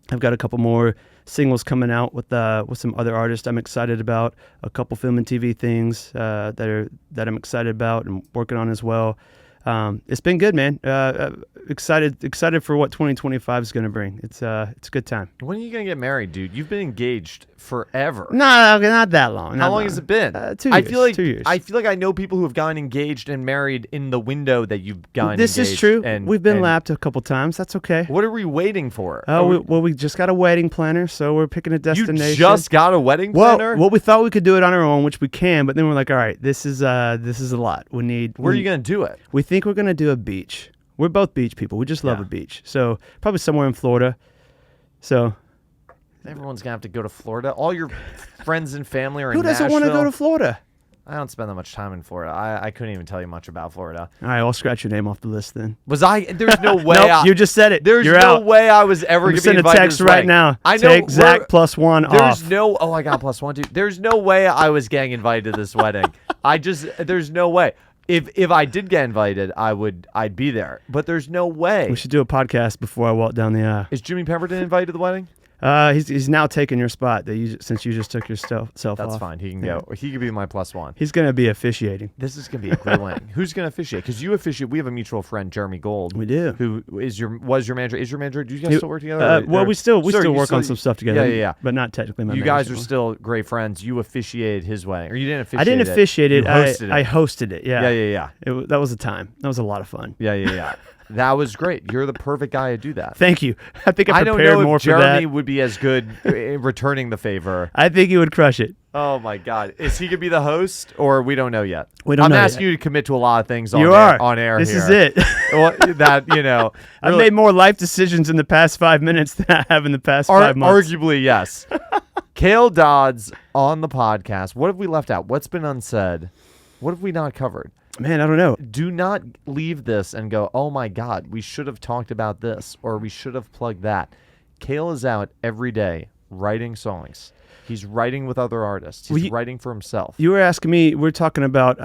I've got a couple more singles coming out with some other artists I'm excited about. A couple film and TV things that I'm excited about and working on as well. It's been good, man. Excited for what 2025 is going to bring. It's a good time. When are you going to get married, dude? You've been engaged forever. No, not that long. How long has it been? 2 years. 2 years. I feel like I know people who have gotten engaged and married in the window that you've gotten engaged. This is true. We've been lapped a couple times. That's okay. What are we waiting for? We just got a wedding planner, so we're picking a destination. You just got a wedding planner? Well, we thought we could do it on our own, which we can, but then we're like, all right, this is a lot. Where are you going to do it? We think we're going to do a beach. We're both beach people. We just love a beach. So probably somewhere in Florida. So everyone's going to have to go to Florida. All your friends and family are in Nashville. Who doesn't want to go to Florida? I don't spend that much time in Florida. I couldn't even tell you much about Florida. All right, I'll scratch your name off the list then. There's no way. Nope, you just said it. There's You're no out. way I was ever going to be invited send a text to this right wedding. now. I know. Take Zach +1 off. I got +1 too. There's no way I was getting invited to this wedding. There's no way. If I did get invited, I'd be there. But there's no way. We should do a podcast before I walk down the aisle. Is Jimmy Pemberton invited to the wedding? He's now taking your spot since you just took yourself off. That's fine. He can go. He could be my +1. He's gonna be officiating. This is gonna be a great wedding. Who's gonna officiate? Because you officiate. We have a mutual friend, Jeremy Gold. We do. Who was your manager? Is your manager? Do you guys still work together? We still work on some stuff together. Yeah. But not technically my manager. You guys are still great friends. You officiated his wedding, or you didn't officiate? I didn't officiate it. I hosted it. Yeah. Yeah. That was a time. That was a lot of fun. Yeah. That was great. You're the perfect guy to do that. Thank you. I think I prepared don't know more if for that. Jeremy would be as good returning the favor. I think he would crush it. Oh my God! Is he gonna be the host, or we don't know yet? I'm asking you to commit to a lot of things on air. This is it. Well, I've made more life decisions in the past 5 minutes than I have in the past 5 months. Arguably, yes. Cale Dodds on the podcast. What have we left out? What's been unsaid? What have we not covered? Man, I don't know. Do not leave this and go, oh my God, we should have talked about this, or we should have plugged that. Cale is out every day writing songs. He's writing with other artists. He's writing for himself. You were asking me. We were talking about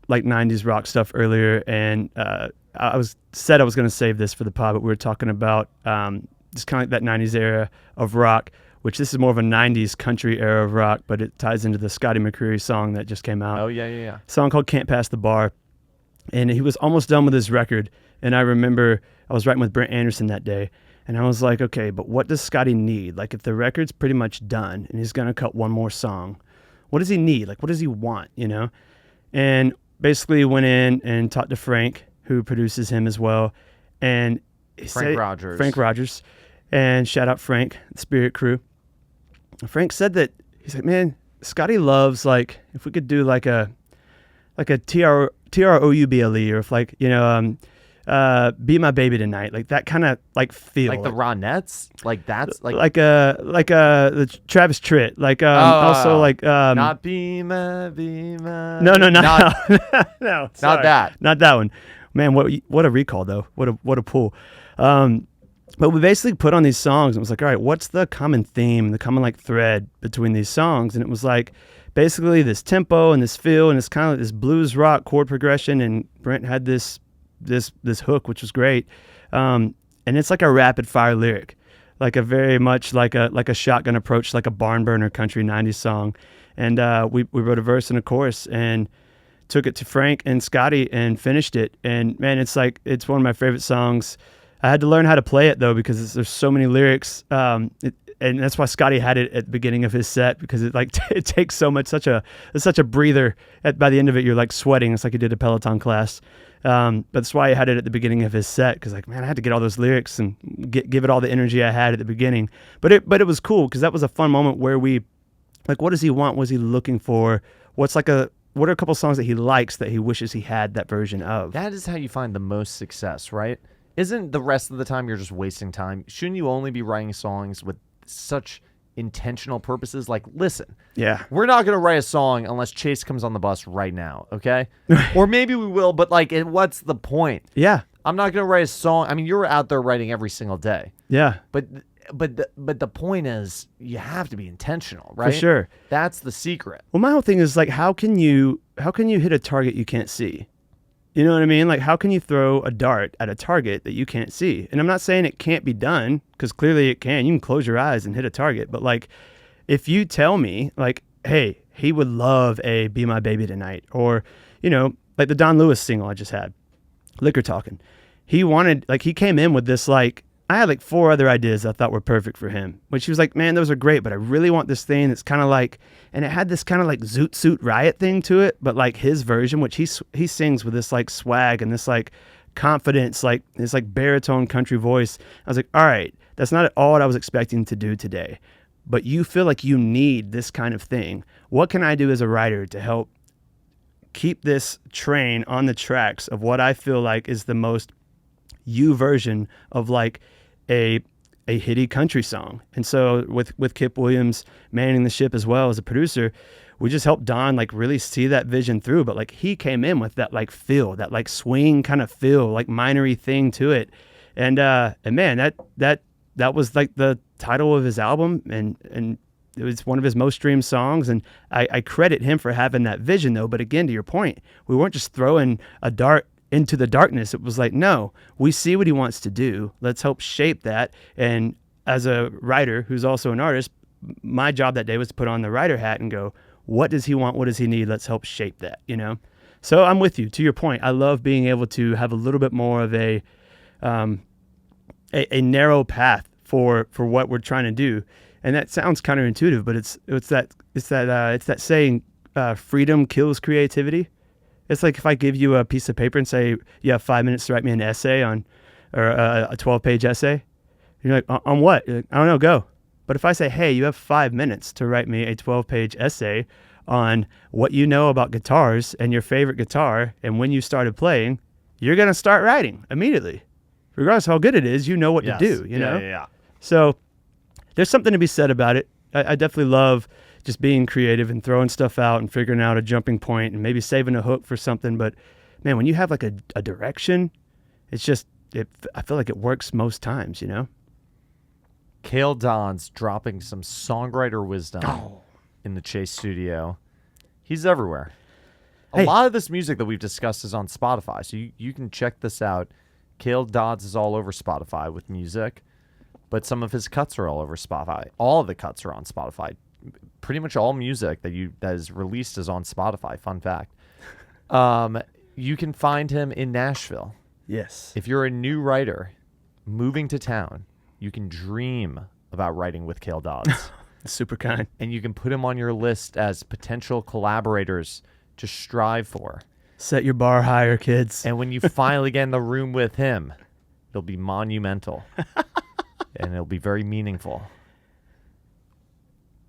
like 90s rock stuff earlier, and I was going to save this for the pod, but we were talking about just kind of like that 90s era of rock, which this is more of a 90s country era of rock, but it ties into the Scotty McCreery song that just came out. Oh, yeah. Song called Can't Pass the Bar. And he was almost done with his record. And I remember I was writing with Brent Anderson that day, and I was like, okay, but what does Scotty need? Like, if the record's pretty much done and he's going to cut one more song, what does he need? Like, what does he want, And basically went in and talked to Frank, who produces him as well. And Frank Rogers. And shout out Frank, the Spirit Crew. Frank said that, he's like, man, Scotty loves, like, if we could do like a TROUBLE, or if Be My Baby Tonight, like that kind of like feel. Like the Ronettes? Like that's like the Travis Tritt. Like also like not Be My No, not no. Sorry. Not that. Not that one. Man, what a recall though. What a pull. But we basically put on these songs and it was like, all right, what's the common theme, the common like thread between these songs? And it was like basically this tempo and this feel and this kind of like this blues rock chord progression. And Brent had this hook, which was great. And it's like a rapid fire lyric, like a very much like a shotgun approach, like a barn burner country 90s song. And we wrote a verse and a chorus, and took it to Frank and Scotty and finished it. And man, it's one of my favorite songs. I had to learn how to play it though, because there's so many lyrics. And that's why Scotty had it at the beginning of his set, because it takes so much, it's such a breather. By the end of it, you're like sweating. It's like you did a Peloton class. But that's why I had it at the beginning of his set, because like, man, I had to get all those lyrics and give it all the energy I had at the beginning. But it was cool, because that was a fun moment where we, like, what does he want? What is he looking for? What are a couple songs that he likes that he wishes he had that version of? That is how you find the most success, right? Isn't the rest of the time you're just wasting time? Shouldn't you only be writing songs with such intentional purposes? Like, listen, we're not going to write a song unless Chase comes on the bus right now, okay? Or maybe we will, but like, what's the point? Yeah. I'm not going to write a song. I mean, you're out there writing every single day. Yeah. But the point is, you have to be intentional, right? For sure. That's the secret. Well, my whole thing is like, how can you hit a target you can't see? You know what I mean? Like, how can you throw a dart at a target that you can't see? And I'm not saying it can't be done, because clearly it can. You can close your eyes and hit a target. But like, if you tell me like, hey, he would love a Be My Baby Tonight, or, you know, like the Don Lewis single I just had, Liquor Talking. He came in with this, like, I had like 4 other ideas I thought were perfect for him, which he was like, man, those are great, but I really want this thing that's kind of like, and it had this kind of like Zoot Suit Riot thing to it, but like his version, which he sings with this like swag and this like confidence, like this like baritone country voice. I was like, all right, that's not at all what I was expecting to do today, but you feel like you need this kind of thing. What can I do as a writer to help keep this train on the tracks of what I feel like is the most you version of like a hitty country song? And so with Kip Williams manning the ship as well as a producer, we just helped Don like really see that vision through. But like, he came in with that like feel, that like swing kind of feel, like minory thing to it. And man, that was like the title of his album, and it was one of his most streamed songs. And I credit him for having that vision though. But again, to your point, we weren't just throwing a dart into the darkness. It was like, no, we see what he wants to do. Let's help shape that. And as a writer who's also an artist, my job that day was to put on the writer hat and go, what does he want? What does he need? Let's help shape that, you know? So I'm with you. To your point, I love being able to have a little bit more of a narrow path for what we're trying to do. And that sounds counterintuitive, but it's that saying, freedom kills creativity. It's like if I give you a piece of paper and say, you have 5 minutes to write me an essay or a 12-page essay. You're like, on what? You're like, I don't know, go. But if I say, hey, you have 5 minutes to write me a 12-page essay on what you know about guitars and your favorite guitar and when you started playing, you're going to start writing immediately. Regardless of how good it is, you know what to do, you know? Yeah. So there's something to be said about it. I definitely love just being creative and throwing stuff out and figuring out a jumping point and maybe saving a hook for something. But man, when you have like a direction, it's just, I feel like it works most times, you know? Cale Dodds dropping some songwriter wisdom in the Chase studio. He's everywhere. A lot of this music that we've discussed is on Spotify, so you can check this out. Cale Dodds is all over Spotify with music, but some of his cuts are all over Spotify. All of the cuts are on Spotify. Pretty much all music that is released is on Spotify. Fun fact. You can find him in Nashville. Yes. If you're a new writer moving to town, you can dream about writing with Cale Dodds. Super kind. And you can put him on your list as potential collaborators to strive for. Set your bar higher, kids. And when you finally get in the room with him, it'll be monumental. And it'll be very meaningful.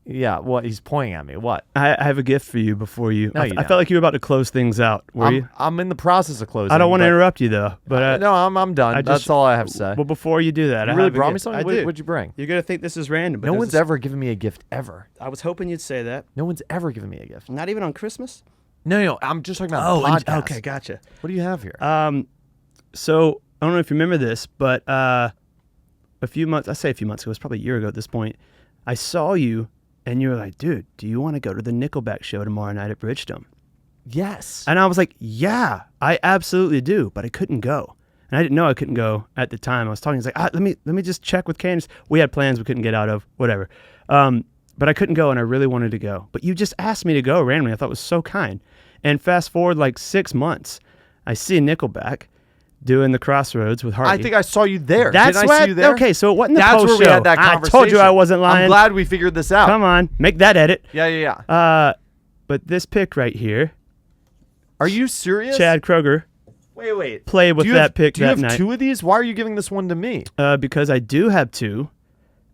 Yeah, what? He's pointing at me. What? I have a gift for you before you. No, I felt like you were about to close things out. Were you? I'm in the process of closing. I don't want to interrupt you, though. But no, I'm done. That's all I have to say. Well, before you do that, You really brought me something? What'd you bring? You're going to think this is random. But No one's ever given me a gift, ever. I was hoping you'd say that. No one's ever given me a gift. Not even on Christmas? No, I'm just talking about the podcast. Okay, gotcha. What do you have here? So, I don't know if you remember this, but a few months ago, it was probably a year ago at this point, I saw you. And you were like, dude, do you want to go to the Nickelback show tomorrow night at Bridgestone? Yes. And I was like, yeah, I absolutely do. But I couldn't go. And I didn't know I couldn't go at the time. I was talking. He's like, let me just check with Candace. We had plans we couldn't get out of, whatever. But I couldn't go, and I really wanted to go. But you just asked me to go randomly. I thought it was so kind. And fast forward like 6 months, I see Nickelback doing the Crossroads with Hardy. I think I saw you there. That's Didn't I see you there? Okay, so it wasn't the That's post where we show. had that I conversation. told you I wasn't lying. I'm glad we figured this out. Come on, make that edit. Yeah. But this pick right here, Are you serious? Chad Kroger Wait. played with that pick do you that have night. 2 of these? Why are you giving this one to me? Because I do have 2.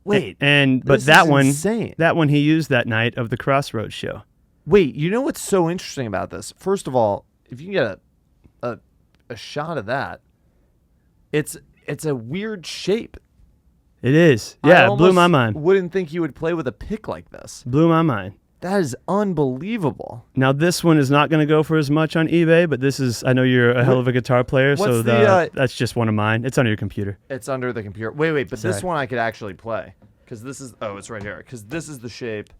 Wait. But this that is one, insane. that one he used that night of the Crossroads show. Wait, you know what's so interesting about this? First of all, if you can get a shot of that, it's a weird shape. It is. I Yeah, it blew my almost mind. Wouldn't think you would play with a pick like this. Blew my mind. That is unbelievable. Now, this one is not going to go for as much on eBay, but this is, I know you're a hell of a guitar player, so what's the, that's just one of mine. It's on your computer. It's under the computer. Wait, but this Sorry. one I could actually play. Because this is, it's right here. Because this is the shape.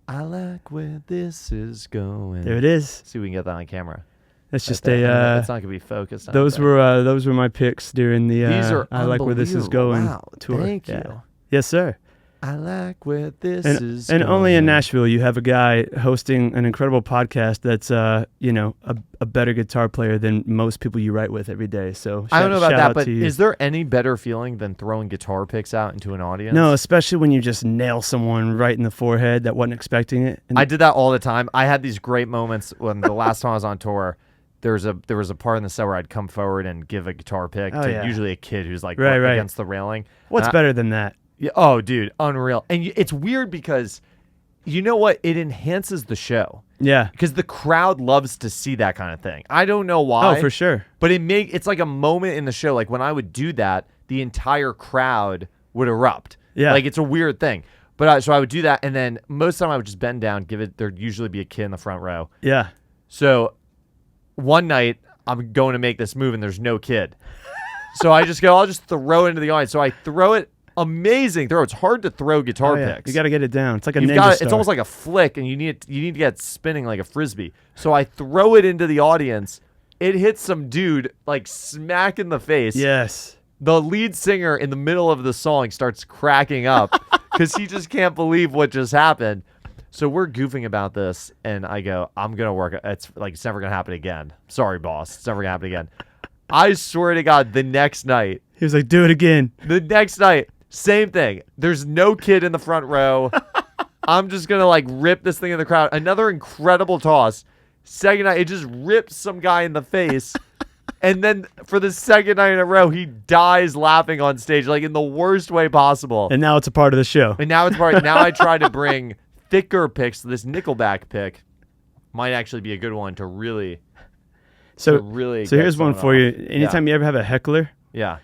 I like where this is going. There it is. See if we can get that on camera. That's just It's a, not going to be focused on those were my picks during the, These are I like where this is unbelievable. going Wow, tour. thank Yeah. you. Yes, sir. I like where this is And going. only in Nashville, you have a guy hosting an incredible podcast that's, a better guitar player than most people you write with every day. So I don't know about shout that, out but to you. is there any better feeling than throwing guitar picks out into an audience? No, especially when you just nail someone right in the forehead that wasn't expecting it. And I did that all the time. I had these great moments when the last time I was on tour. There was a part in the set where I'd come forward and give a guitar pick to yeah. usually a kid who's like Right. against the railing. What's And better than that? Yeah, oh, dude, unreal. And it's weird because, you know what? It enhances the show Yeah. because the crowd loves to see that kind of thing. I don't know why. Oh, for sure. But it's like a moment in the show. Like when I would do that, the entire crowd would erupt. Yeah. Like it's a weird thing. But so I would do that, and then most of the time I would just bend down, there'd usually be a kid in the front row. Yeah. So one night I'm going to make this move, and there's no kid. So I just go, I'll just throw it into the audience. So I throw it. Amazing throw. It's hard to throw guitar picks. You got to get it down. It's like a You've ninja got it. star. It's almost like a flick, and you need to get spinning like a frisbee. So I throw it into the audience. It hits some dude like smack in the face. Yes. The lead singer in the middle of the song starts cracking up because he just can't believe what just happened. So we're goofing about this, and I go, I'm gonna work. It's never gonna happen again. Sorry, boss. It's never gonna happen again. I swear to God, the next night. He was like, do it again. The next night. Same thing. There's no kid in the front row. I'm just going to rip this thing in the crowd. Another incredible toss. Second night, it just rips some guy in the face. And then for the second night in a row, he dies laughing on stage, in the worst way possible. And now it's a part of the show. And now now I try to bring thicker picks. This Nickelback pick might actually be a good one to really So get here's one someone for off. you. Anytime you ever have a heckler, Yeah.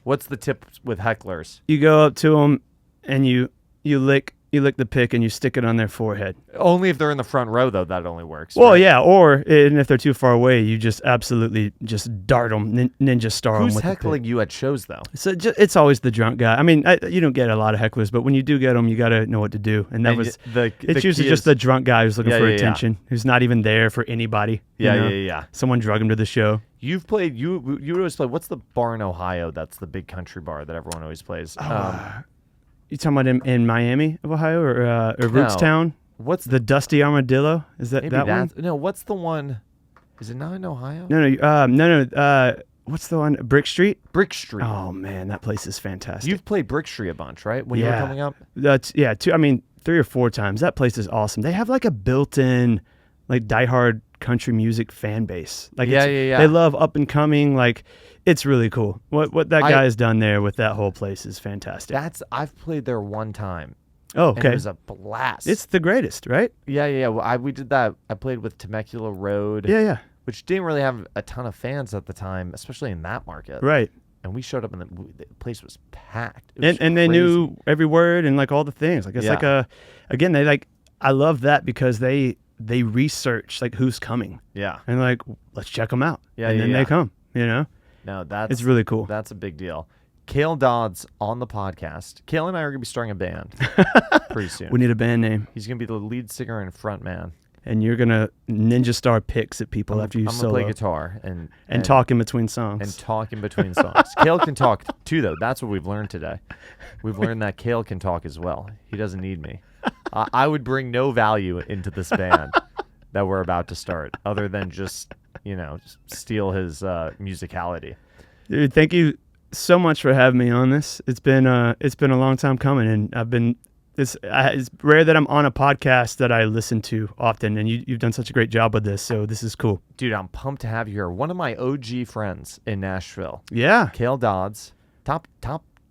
What's the tip with hecklers? you go up to them and you lick the pick and you stick it on their forehead. Only if they're in the front row, though, that only works. Well, right? yeah, and if they're too far away, you just absolutely just dart them, ninja star them Who's with the heckling pick. you at shows, though? So it's always the drunk guy. I mean, you don't get a lot of hecklers, but when you do get them, you got to know what to do. And And it's usually just the drunk guy who's looking for Yeah. attention, who's not even there for anybody. you know? Yeah. Someone drug him to the show. You've played, you always play, what's the bar in Ohio that's the big country bar that everyone always plays? You talking about in Miami of Ohio or Rootstown? What's The Dusty Armadillo? Is that maybe that one? No, what's the one? Is it not in Ohio? No. What's the one? Brick Street? Brick Street. Oh man, that place is fantastic. You've played Brick Street a bunch, right? When you were coming up? That's 3 or 4 times. That place is awesome. They have a built-in diehard country music fan base. Yeah. They love up and coming. It's really cool. What that guy has done there with that whole place is fantastic. I've played there one time. Oh, And okay. it was a blast. It's the greatest, right? Yeah. Well, we did that. I played with Temecula Road. Yeah. Which didn't really have a ton of fans at the time, especially in that market. Right. And we showed up and the place was packed. It was And they crazy. knew every word and all the things. Again, they I love that because they research who's coming Yeah. and let's check them out. Yeah, and then yeah. they come, No, that's It's really cool. That's a big deal. Cale Dodds on the podcast. Cale and I are gonna be starting a band pretty soon. We need a band name. He's gonna be the lead singer and frontman. And you're going to ninja star picks at people after you I'm solo. gonna play guitar and talk in between songs. and talk in between songs. Cale can talk too, though. That's what we've learned today. We've learned that Cale can talk as well. He doesn't need me. I would bring no value into this band. that we're about to start, other than just steal his musicality. Dude, thank you so much for having me on this. It's been a long time coming, and it's rare that I'm on a podcast that I listen to often, and you've done such a great job with this, so this is cool. Dude, I'm pumped to have you here. One of my OG friends in Nashville. Yeah. Cale Dodds, top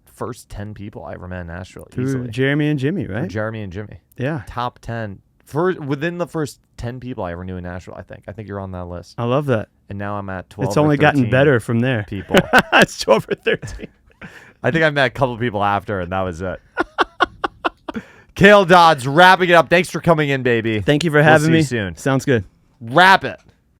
first 10 people I ever met in Nashville. Through easily. Jeremy and Jimmy, Through right? Jeremy and Jimmy. Yeah. Top 10. Within the first 10 people I ever knew in Nashville, I think. I think you're on that list. I love that. And now I'm at 12 It's or only gotten 13 better from there. people. It's 12 or 13. I think I met a couple people after, and that was it. Cale Dodds, wrapping it up. Thanks for coming in, baby. Thank you for having see me. you soon. Sounds good. Wrap it.